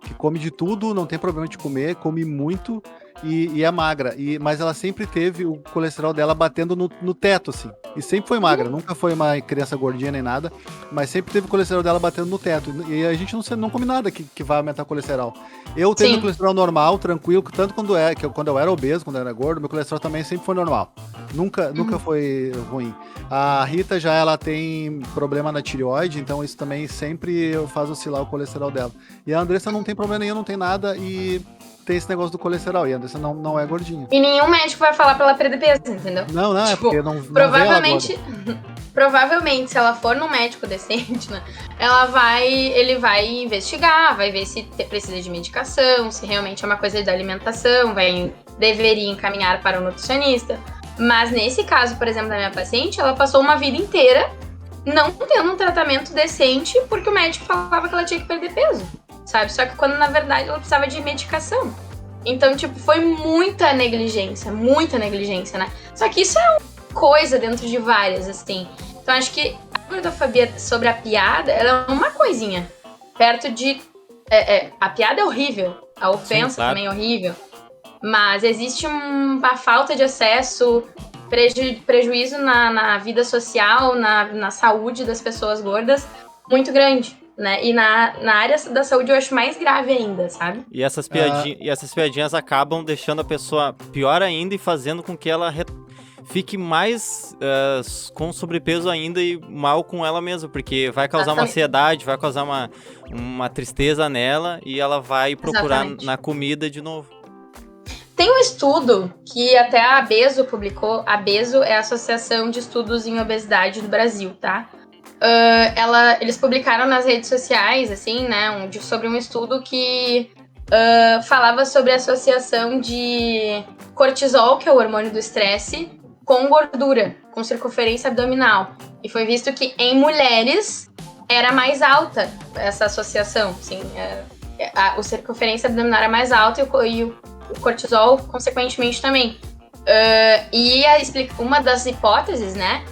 Que come de tudo, não tem problema de comer, come muito e é magra. Mas ela sempre teve o colesterol dela batendo no teto, assim. E sempre foi magra, nunca foi uma criança gordinha nem nada, mas sempre teve o colesterol dela batendo no teto. E a gente não come nada que vai aumentar o colesterol. Eu tenho colesterol normal, tranquilo, tanto quando eu era obeso, quando eu era gordo, meu colesterol também sempre foi normal. Nunca foi ruim. A Rita ela tem problema na tireoide, então isso também sempre faz oscilar o colesterol dela. E a Andressa não tem problema nenhum, não tem nada, e tem esse negócio do colesterol, e a Andressa não é gordinha. E nenhum médico vai falar pra ela perder peso, entendeu? Não, tipo, é porque não provavelmente, se ela for num médico decente, né, ele vai investigar, vai ver se precisa de medicação, se realmente é uma coisa da alimentação, deveria encaminhar para o nutricionista. Mas nesse caso, por exemplo, da minha paciente, ela passou uma vida inteira não tendo um tratamento decente porque o médico falava que ela tinha que perder peso, sabe? Só que quando, na verdade, ela precisava de medicação. Então, tipo, foi muita negligência, né? Só que isso é uma coisa dentro de várias, assim. Então, acho que a gordofobia sobre a piada, ela é uma coisinha. Perto de... a piada é horrível, a ofensa também é horrível. Mas existe uma falta de acesso, prejuízo na vida social, na saúde das pessoas gordas muito grande, né? E na área da saúde eu acho mais grave ainda, sabe? E essas piadinhas acabam deixando a pessoa pior ainda e fazendo com que ela fique mais com sobrepeso ainda e mal com ela mesma, porque vai causar uma ansiedade, vai causar uma tristeza nela e ela vai procurar na comida de novo. Tem um estudo que até a Abeso publicou. A Abeso é a Associação de Estudos em Obesidade do Brasil, tá? Eles publicaram nas redes sociais, assim, né, sobre um estudo que falava sobre a associação de cortisol, que é o hormônio do estresse, com gordura, com circunferência abdominal. E foi visto que em mulheres era mais alta essa associação, assim, a circunferência abdominal era mais alta e o cortisol, consequentemente, também. E uma das hipóteses, né,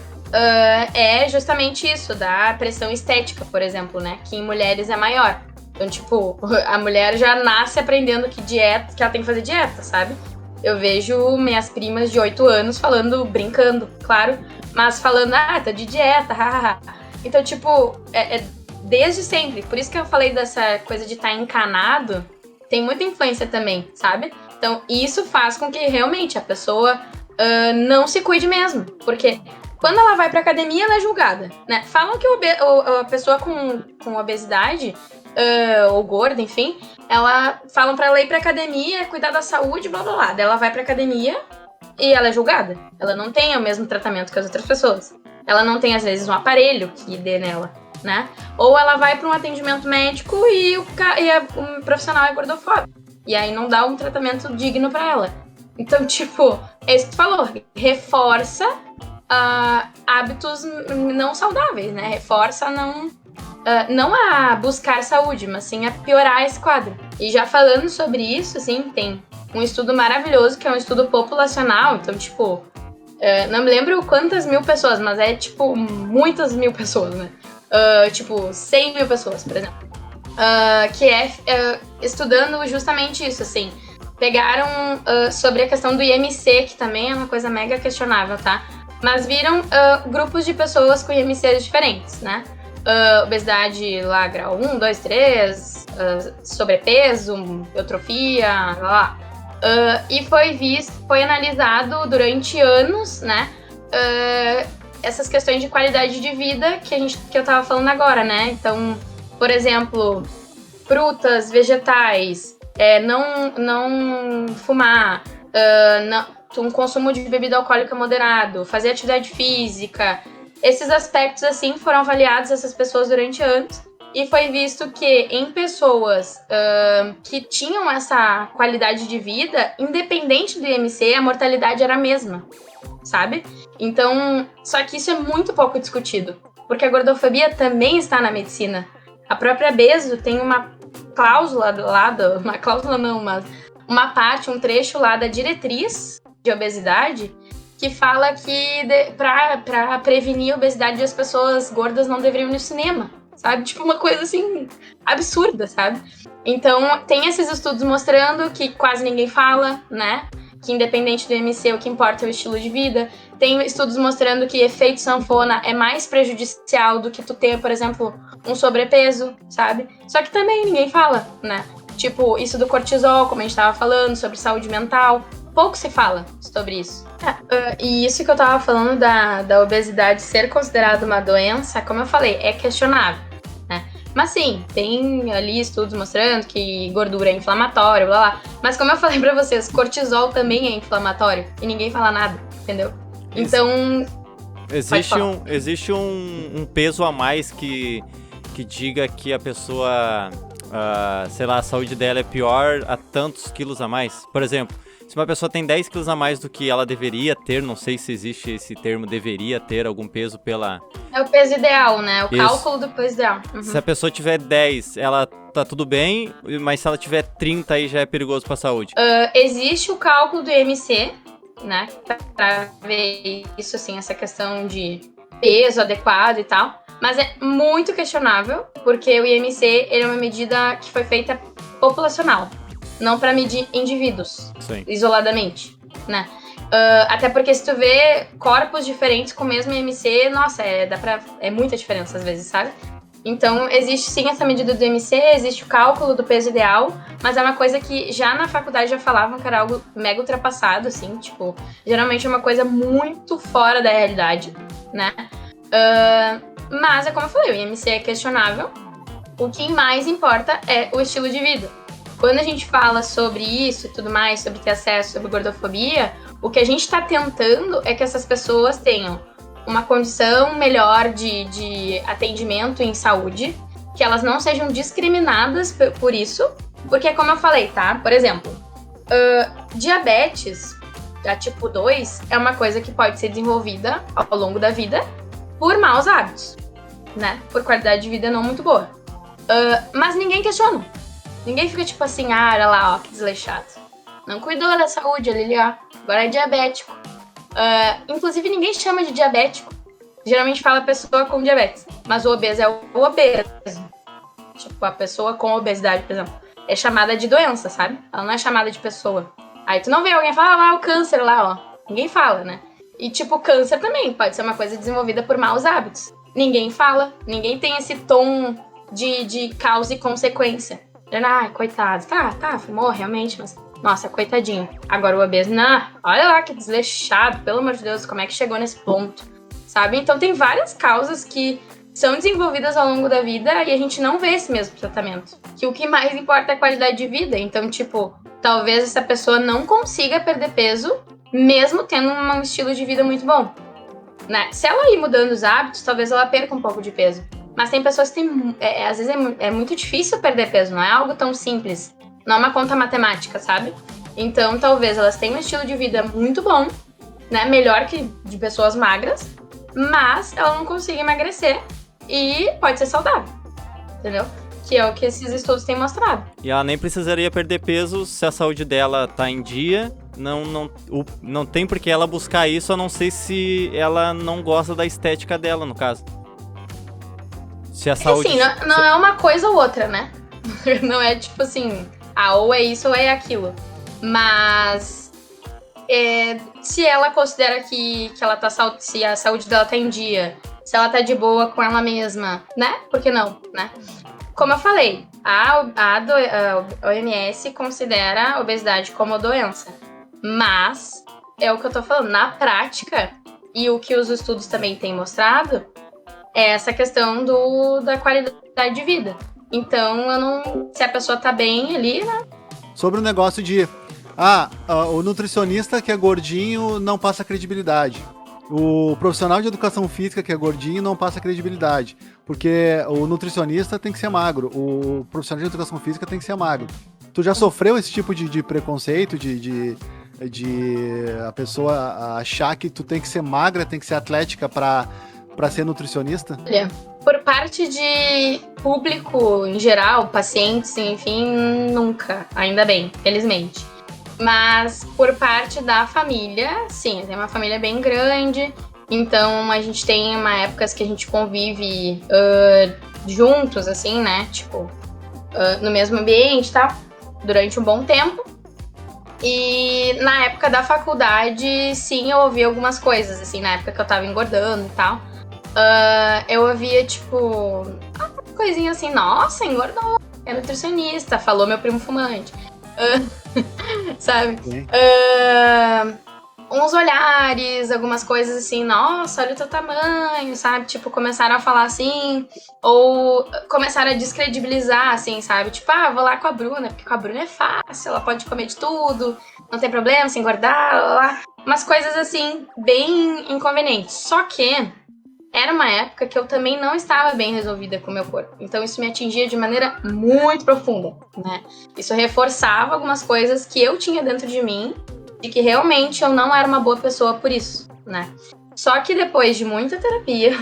é justamente isso, da pressão estética, por exemplo, né, que em mulheres é maior. Então, tipo, a mulher já nasce aprendendo que ela tem que fazer dieta, sabe? Eu vejo minhas primas de 8 anos brincando, claro, mas falando, tá de dieta, hahaha. Então, tipo, desde sempre. Por isso que eu falei dessa coisa de estar encanado, tem muita influência também, sabe? Então, isso faz com que realmente a pessoa não se cuide mesmo. Porque quando ela vai pra academia, ela é julgada, né? Falam que a pessoa com obesidade, ou gorda, enfim, falam pra ela ir pra academia, cuidar da saúde, blá blá blá. Daí ela vai pra academia e ela é julgada. Ela não tem o mesmo tratamento que as outras pessoas. Ela não tem, às vezes, um aparelho que dê nela, né? Ou ela vai pra um atendimento médico e o profissional é gordofóbico. E aí não dá um tratamento digno pra ela. Então, tipo, é isso que tu falou. Reforça hábitos não saudáveis, né? Reforça não a buscar saúde, mas sim a piorar esse quadro. E já falando sobre isso, assim, tem um estudo maravilhoso, que é um estudo populacional. Então, tipo, não me lembro quantas mil pessoas, mas é, tipo, muitas mil pessoas, né? Tipo, 100 mil pessoas, por exemplo. Que é estudando justamente isso, assim. Pegaram sobre a questão do IMC, que também é uma coisa mega questionável, tá? Mas viram grupos de pessoas com IMCs diferentes, né? Obesidade lá, grau 1, 2, 3, sobrepeso, eutrofia, lá. E foi analisado durante anos, né? Essas questões de qualidade de vida que eu tava falando agora, né? Então, por exemplo, frutas, vegetais, não fumar, um consumo de bebida alcoólica moderado, fazer atividade física. Esses aspectos, assim, foram avaliados essas pessoas durante anos e foi visto que em pessoas que tinham essa qualidade de vida, independente do IMC, a mortalidade era a mesma, sabe? Então, só que isso é muito pouco discutido, porque a gordofobia também está na medicina. A própria Abeso tem uma cláusula uma parte, um trecho lá da diretriz de obesidade que fala que para prevenir a obesidade as pessoas gordas não deveriam ir no cinema, sabe? Tipo uma coisa assim absurda, sabe? Então tem esses estudos mostrando que quase ninguém fala, né? Que independente do IMC, o que importa é o estilo de vida. Tem estudos mostrando que efeito sanfona é mais prejudicial do que tu ter, por exemplo, um sobrepeso, sabe? Só que também ninguém fala, né? Tipo, isso do cortisol, como a gente tava falando, sobre saúde mental. Pouco se fala sobre isso. E isso que eu tava falando da obesidade ser considerada uma doença, como eu falei, é questionável, né? Mas sim, tem ali estudos mostrando que gordura é inflamatória, blá blá. Mas como eu falei pra vocês, cortisol também é inflamatório e ninguém fala nada, entendeu? Então... Existe um peso a mais que diga que a pessoa, sei lá, a saúde dela é pior a tantos quilos a mais? Por exemplo, se uma pessoa tem 10 quilos a mais do que ela deveria ter, não sei se existe esse termo, deveria ter algum peso pela... É o peso ideal, né? O cálculo do peso ideal. Uhum. Se a pessoa tiver 10, ela tá tudo bem, mas se ela tiver 30, aí já é perigoso pra saúde. Existe o cálculo do IMC, né? Pra ver isso, assim, essa questão de peso adequado e tal. Mas é muito questionável, porque o IMC ele é uma medida que foi feita populacional. não pra medir indivíduos, Sim. isoladamente, né? Até porque se tu vê corpos diferentes com o mesmo IMC, nossa, é muita diferença às vezes, sabe? Então, existe sim essa medida do IMC, existe o cálculo do peso ideal, mas é uma coisa que já na faculdade já falavam que era algo mega ultrapassado, assim, tipo, geralmente é uma coisa muito fora da realidade, né? Mas é como eu falei, o IMC é questionável, o que mais importa é o estilo de vida. Quando a gente fala sobre isso e tudo mais, sobre ter acesso, sobre gordofobia, o que a gente está tentando é que essas pessoas tenham uma condição melhor de atendimento em saúde, que elas não sejam discriminadas por isso, porque como eu falei, tá? Por exemplo, diabetes da tipo 2 é uma coisa que pode ser desenvolvida ao longo da vida por maus hábitos, né? Por qualidade de vida não muito boa. Mas ninguém questiona. Ninguém fica tipo assim, olha lá, ó, que desleixado. Não cuidou da saúde, ali, ó. Agora é diabético. Inclusive, ninguém chama de diabético. Geralmente fala pessoa com diabetes. Mas o obeso é o obeso. Tipo, a pessoa com obesidade, por exemplo, é chamada de doença, sabe? Ela não é chamada de pessoa. Aí tu não vê alguém falar, lá, o câncer lá, ó. Ninguém fala, né? E tipo, câncer também pode ser uma coisa desenvolvida por maus hábitos. Ninguém fala. Ninguém tem esse tom de causa e consequência. Ai, coitado. Tá, fumou realmente, mas... Nossa, coitadinho. Agora o obeso, olha lá que desleixado, pelo amor de Deus, como é que chegou nesse ponto, sabe? Então tem várias causas que são desenvolvidas ao longo da vida e a gente não vê esse mesmo tratamento. Que o que mais importa é a qualidade de vida. Então, tipo, talvez essa pessoa não consiga perder peso, mesmo tendo um estilo de vida muito bom, né? Se ela ir mudando os hábitos, talvez ela perca um pouco de peso. Mas tem pessoas que têm... às vezes é muito difícil perder peso, não é algo tão simples. Não é uma conta matemática, sabe? Então, talvez elas tenham um estilo de vida muito bom, né? Melhor que de pessoas magras, mas ela não consiga emagrecer e pode ser saudável, entendeu? Que é o que esses estudos têm mostrado. E ela nem precisaria perder peso se a saúde dela tá em dia. Não tem por que ela buscar isso, a não ser se ela não gosta da estética dela, no caso. Se a saúde... Assim, não é uma coisa ou outra, né? Não é tipo assim... ou é isso ou é aquilo. Mas se ela considera que ela tá se a saúde dela tá em dia, se ela tá de boa com ela mesma, né? Por que não, né? Como eu falei, a OMS considera a obesidade como doença. Mas é o que eu tô falando, na prática, e o que os estudos também têm mostrado, é essa questão da qualidade de vida. Então, se a pessoa tá bem ali, né? Sobre o negócio de, o nutricionista que é gordinho não passa credibilidade. O profissional de educação física que é gordinho não passa credibilidade. Porque o nutricionista tem que ser magro, o profissional de educação física tem que ser magro. Tu já sofreu esse tipo de preconceito, de a pessoa achar que tu tem que ser magra, tem que ser atlética pra ser nutricionista? Olha, por parte de público em geral, pacientes, enfim, nunca. Ainda bem, felizmente. Mas por parte da família, sim, tem uma família bem grande. Então a gente tem épocas que a gente convive juntos, assim, né? Tipo, no mesmo ambiente e tal, durante um bom tempo. E na época da faculdade, sim, eu ouvi algumas coisas, assim, na época que eu tava engordando e tal. Eu ouvia, tipo, coisinha assim, nossa, engordou, é nutricionista, falou meu primo fumante. Sabe? Uns olhares, algumas coisas assim, nossa, olha o teu tamanho, sabe? Tipo, começaram a falar assim, ou começaram a descredibilizar, assim, sabe? Tipo, vou lá com a Bruna, porque com a Bruna é fácil, ela pode comer de tudo, não tem problema se engordar, lá. Umas coisas assim, bem inconvenientes. Só que era uma época que eu também não estava bem resolvida com o meu corpo. Então isso me atingia de maneira muito profunda, né? Isso reforçava algumas coisas que eu tinha dentro de mim e que realmente eu não era uma boa pessoa por isso, né? Só que depois de muita terapia,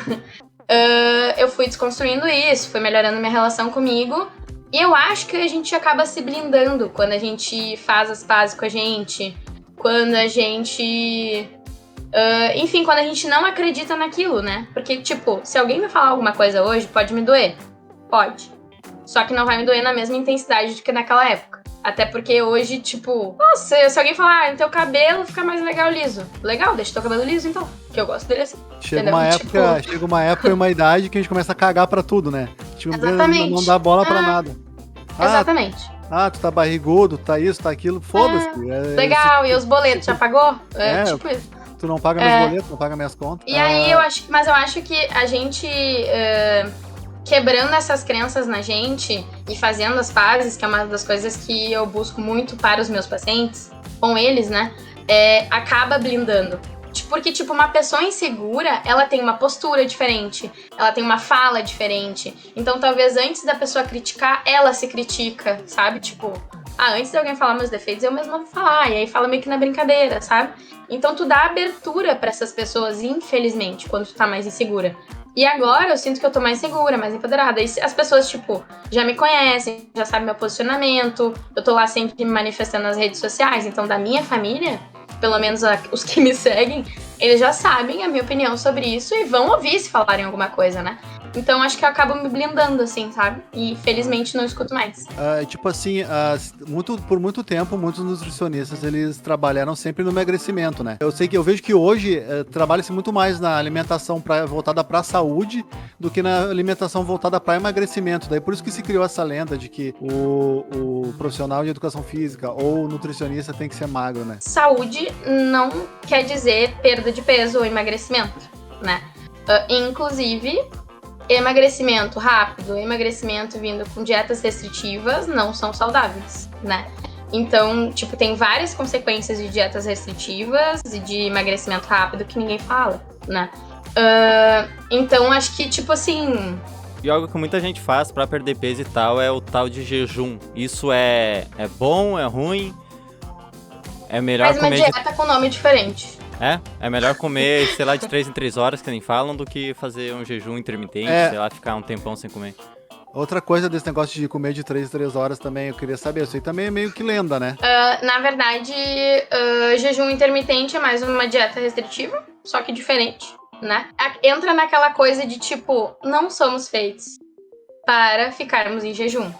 eu fui desconstruindo isso, fui melhorando minha relação comigo. E eu acho que a gente acaba se blindando quando a gente faz as pazes com a gente, quando a gente... enfim, quando a gente não acredita naquilo, né? Porque, tipo, se alguém me falar alguma coisa hoje, pode me doer? Pode. Só que não vai me doer na mesma intensidade do que naquela época. Até porque hoje, tipo, nossa, se alguém falar, teu cabelo fica mais legal liso. Legal, deixa teu cabelo liso então. Que eu gosto dele assim. Chega uma época e uma idade que a gente começa a cagar pra tudo, né? Tipo, exatamente. Não dá bola pra nada. Exatamente. Tu tá barrigudo, tá isso, tá aquilo, foda-se. Legal, e os boletos, já pagou? Tipo isso. Tu não paga meus boletos, não paga minhas contas. E aí eu acho que a gente quebrando essas crenças na gente e fazendo as pazes, que é uma das coisas que eu busco muito para os meus pacientes, com eles, né, acaba blindando. Porque, tipo, uma pessoa insegura, ela tem uma postura diferente, ela tem uma fala diferente. Então, talvez antes da pessoa criticar, ela se critica, sabe? Tipo, antes de alguém falar meus defeitos, eu mesma vou falar. E aí fala meio que na brincadeira, sabe? Então, tu dá abertura pra essas pessoas, infelizmente, quando tu tá mais insegura. E agora eu sinto que eu tô mais segura, mais empoderada. E as pessoas, tipo, já me conhecem, já sabem meu posicionamento. Eu tô lá sempre me manifestando nas redes sociais. Então, da minha família, pelo menos os que me seguem, eles já sabem a minha opinião sobre isso e vão ouvir se falarem alguma coisa, né? Então, acho que eu acabo me blindando, assim, sabe? E, felizmente, não escuto mais. Tipo assim, por muito tempo, muitos nutricionistas, eles trabalharam sempre no emagrecimento, né? Eu vejo que hoje trabalha-se muito mais na alimentação voltada para a saúde do que na alimentação voltada para emagrecimento. Daí por isso que se criou essa lenda de que o profissional de educação física ou o nutricionista tem que ser magro, né? Saúde não quer dizer perda de peso ou emagrecimento, né? Inclusive, emagrecimento rápido, emagrecimento vindo com dietas restritivas não são saudáveis, né? Então, tipo, tem várias consequências de dietas restritivas e de emagrecimento rápido que ninguém fala, né? Então, acho que, tipo assim... E algo que muita gente faz pra perder peso e tal é o tal de jejum. Isso é bom, é ruim? É melhor Faz uma dieta com nome diferente. É melhor comer, sei lá, de 3 em 3 horas, que nem falam, do que fazer um jejum intermitente, sei lá, ficar um tempão sem comer. Outra coisa desse negócio de comer de 3 em 3 horas também, eu queria saber. Isso aí também é meio que lenda, né? Na verdade, jejum intermitente é mais uma dieta restritiva, só que diferente, né? Entra naquela coisa de, tipo, não somos feitos para ficarmos em jejum.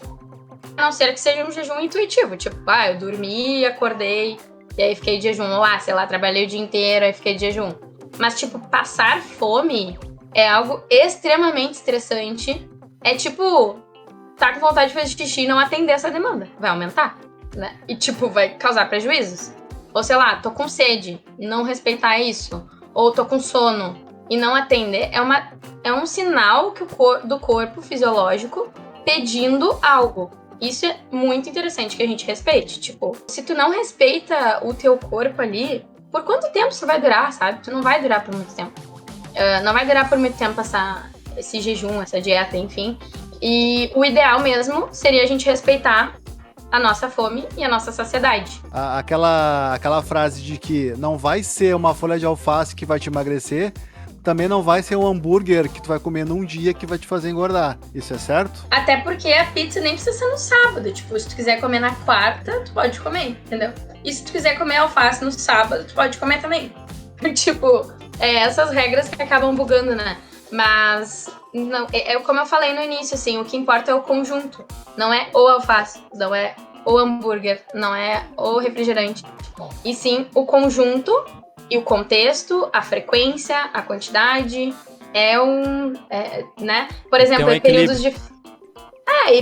A não ser que seja um jejum intuitivo, tipo, eu dormi, acordei... E aí fiquei de jejum, ou sei lá, trabalhei o dia inteiro, aí fiquei de jejum. Mas, tipo, passar fome é algo extremamente estressante. É tipo, tá com vontade de fazer xixi e não atender essa demanda. Vai aumentar, né? E, tipo, vai causar prejuízos. Ou, sei lá, tô com sede, não respeitar isso. Ou tô com sono e não atender. É um sinal do corpo fisiológico pedindo algo. Isso é muito interessante que a gente respeite. Tipo, se tu não respeita o teu corpo ali, por quanto tempo isso vai durar, sabe? Tu não vai durar por muito tempo. Não vai durar por muito tempo esse jejum, essa dieta, enfim. E o ideal mesmo seria a gente respeitar a nossa fome e a nossa saciedade. Aquela frase de que não vai ser uma folha de alface que vai te emagrecer, também não vai ser um hambúrguer que tu vai comer num dia que vai te fazer engordar. Isso é certo? Até porque a pizza nem precisa ser no sábado. Tipo, se tu quiser comer na quarta, tu pode comer, entendeu? E se tu quiser comer alface no sábado, tu pode comer também. Tipo, essas regras que acabam bugando, né? Mas, não, como eu falei no início, assim, o que importa é o conjunto. Não é o alface, não é o hambúrguer, não é o refrigerante. E sim o conjunto... E o contexto, a frequência, a quantidade, né? Por exemplo,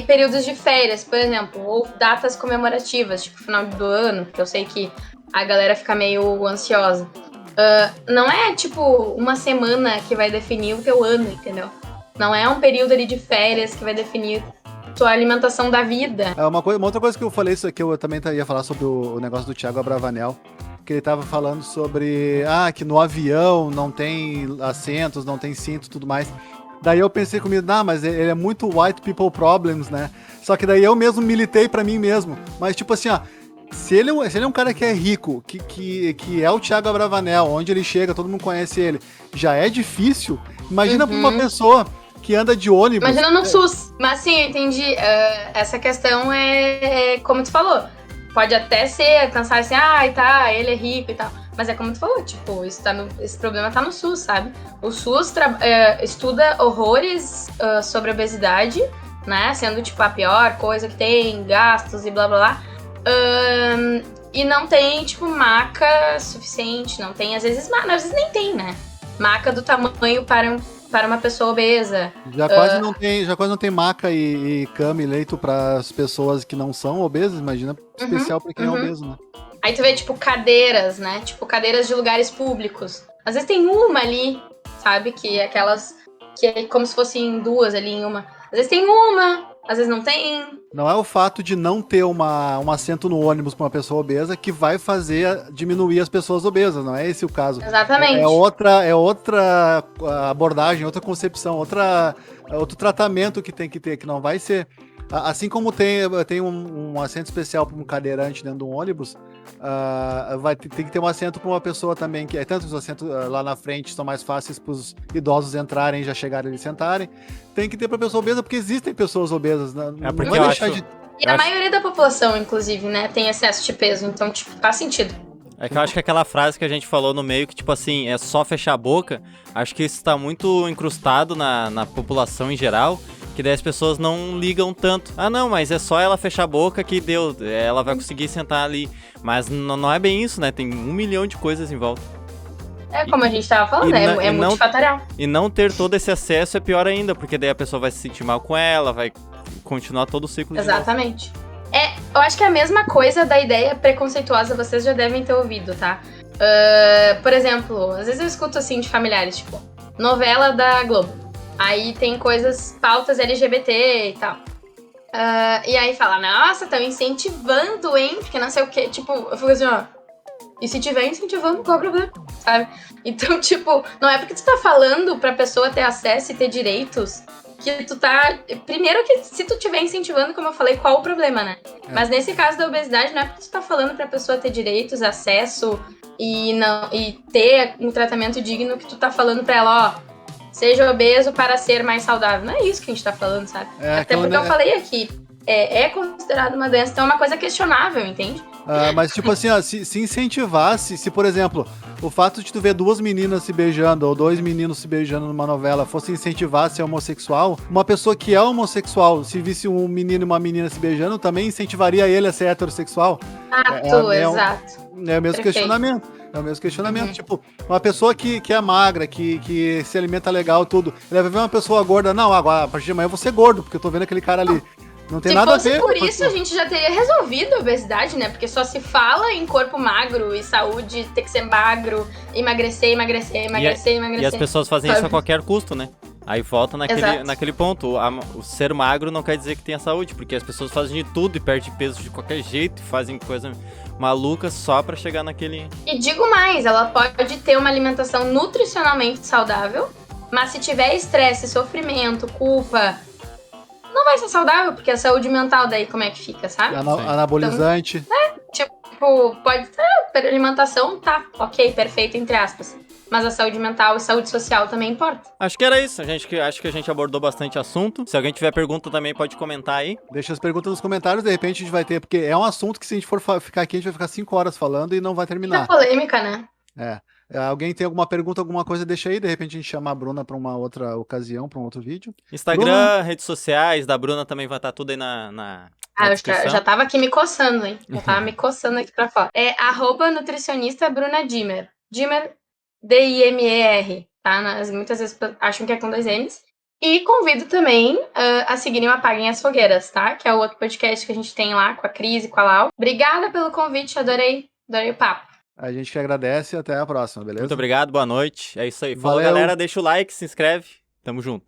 períodos de férias, por exemplo, ou datas comemorativas, tipo final do ano, porque eu sei que a galera fica meio ansiosa. Não é, tipo, uma semana que vai definir o teu ano, entendeu? Não é um período ali de férias que vai definir tua alimentação da vida. Uma outra coisa que eu falei, isso aqui eu também ia falar sobre o negócio do Thiago Abravanel, que ele tava falando sobre, que no avião não tem assentos, não tem cinto e tudo mais. Daí eu pensei comigo, mas ele é muito white people problems, né? Só que daí eu mesmo militei pra mim mesmo. Mas tipo assim, se ele é um cara que é rico, que é o Thiago Abravanel, onde ele chega, todo mundo conhece ele, já é difícil. Imagina pra uma pessoa que anda de ônibus. Imagina no SUS. Mas sim, eu entendi. Essa questão é como tu falou. Pode até pensar assim, ele é rico e tal. Mas é como tu falou, tipo, esse problema tá no SUS, sabe? O SUS estuda horrores sobre obesidade, né? Sendo, tipo, a pior coisa que tem, gastos e blá, blá, blá. E não tem, tipo, maca suficiente, não tem, às vezes nem tem, né? Maca do tamanho para uma pessoa obesa. Já quase não tem maca e cama e leito para as pessoas que não são obesas, imagina especial para quem é obeso, né? Aí tu vê, tipo, cadeiras, né? Tipo, cadeiras de lugares públicos. Às vezes tem uma ali, sabe? Que é aquelas... Que é como se fossem duas ali em uma. Às vezes tem uma, às vezes não tem. Não é o fato de não ter um assento no ônibus para uma pessoa obesa que vai fazer diminuir as pessoas obesas, não é esse o caso. Exatamente. É outra abordagem, outra concepção, outro tratamento que tem que ter, que não vai ser... Assim como tem um assento especial para um cadeirante dentro de um ônibus, tem que ter um assento para uma pessoa também, que é tanto os assentos lá na frente são mais fáceis para os idosos entrarem, já chegarem e sentarem. Tem que ter para pessoa obesa, porque existem pessoas obesas. Não vai deixar de... E a maioria da população, inclusive, né, tem excesso de peso, então, tipo, faz sentido. É que eu acho que aquela frase que a gente falou no meio, que tipo assim, é só fechar a boca, acho que isso tá muito incrustado na população em geral, que daí as pessoas não ligam tanto. Ah não, mas é só ela fechar a boca que deu, ela vai conseguir sentar ali. Mas não é bem isso, né? Tem 1 milhão de coisas em volta. É como a gente tava falando, é multifatorial. E não ter todo esse acesso é pior ainda, porque daí a pessoa vai se sentir mal com ela, vai continuar todo o ciclo. Exatamente. Eu acho que é a mesma coisa da ideia preconceituosa, vocês já devem ter ouvido, tá? Por exemplo, às vezes eu escuto assim de familiares, tipo, novela da Globo. Aí tem pautas LGBT e tal. E aí fala, nossa, estão incentivando, hein? Porque não sei o quê. Tipo, eu fico assim, ó. E se tiver incentivando, qual é o problema? Sabe? Então, tipo, não é porque tu tá falando pra pessoa ter acesso e ter direitos que tu tá... Primeiro que se tu tiver incentivando, como eu falei, qual o problema, né? Mas nesse caso da obesidade, não é porque tu tá falando pra pessoa ter direitos, acesso e ter um tratamento digno que tu tá falando pra ela, ó, seja obeso para ser mais saudável. Não é isso que a gente tá falando, sabe? Até porque eu falei aqui, é considerado uma doença, então é uma coisa questionável, entende? Mas tipo assim, ó, se incentivasse, se por exemplo, o fato de tu ver 2 meninas se beijando ou 2 meninos se beijando numa novela fosse incentivar a ser homossexual, uma pessoa que é homossexual, se visse um menino e uma menina se beijando, também incentivaria ele a ser heterossexual? Exato. É o mesmo questionamento. É o mesmo questionamento. Tipo, uma pessoa que é magra, que se alimenta legal, tudo. Ele vai ver uma pessoa gorda. Não, agora, a partir de amanhã eu vou ser gordo, porque eu tô vendo aquele cara ali. Não tem nada a ver. Se fosse por isso, a gente já teria resolvido a obesidade, né? Porque só se fala em corpo magro e saúde, ter que ser magro, emagrecer. E as pessoas fazem isso a qualquer custo, né? Aí volta naquele ponto. O ser magro não quer dizer que tenha saúde, porque as pessoas fazem de tudo e perdem peso de qualquer jeito, fazem coisa maluca só pra chegar naquele... E digo mais, ela pode ter uma alimentação nutricionalmente saudável, mas se tiver estresse, sofrimento, culpa... não vai ser saudável, porque a saúde mental daí como é que fica, sabe? Anabolizante. Então, pode ter alimentação, tá, ok, perfeito, entre aspas. Mas a saúde mental e saúde social também importa. Acho que era isso, acho que a gente abordou bastante assunto. Se alguém tiver pergunta também pode comentar aí. Deixa as perguntas nos comentários, de repente a gente vai ter, porque é um assunto que se a gente for ficar aqui, a gente vai ficar 5 horas falando e não vai terminar. É polêmica, né? Alguém tem alguma pergunta, alguma coisa, deixa aí. De repente a gente chama a Bruna pra uma outra ocasião, pra um outro vídeo. Instagram, Bruna... redes sociais da Bruna também vai estar tudo aí na eu já tava aqui me coçando, hein? Já tava me coçando aqui pra fora. É @nutricionista Bruna Dimer. Dimer, D-I-M-E-R, tá? Muitas vezes acham que é com 2 N's. E convido também a seguirem o Apaguem as Fogueiras, tá? Que é o outro podcast que a gente tem lá com a Cris e com a Lau. Obrigada pelo convite, adorei o papo. A gente que agradece e até a próxima, beleza? Muito obrigado, boa noite. É isso aí. Falou, Valeu. galera. Deixa o like, se inscreve. Tamo junto.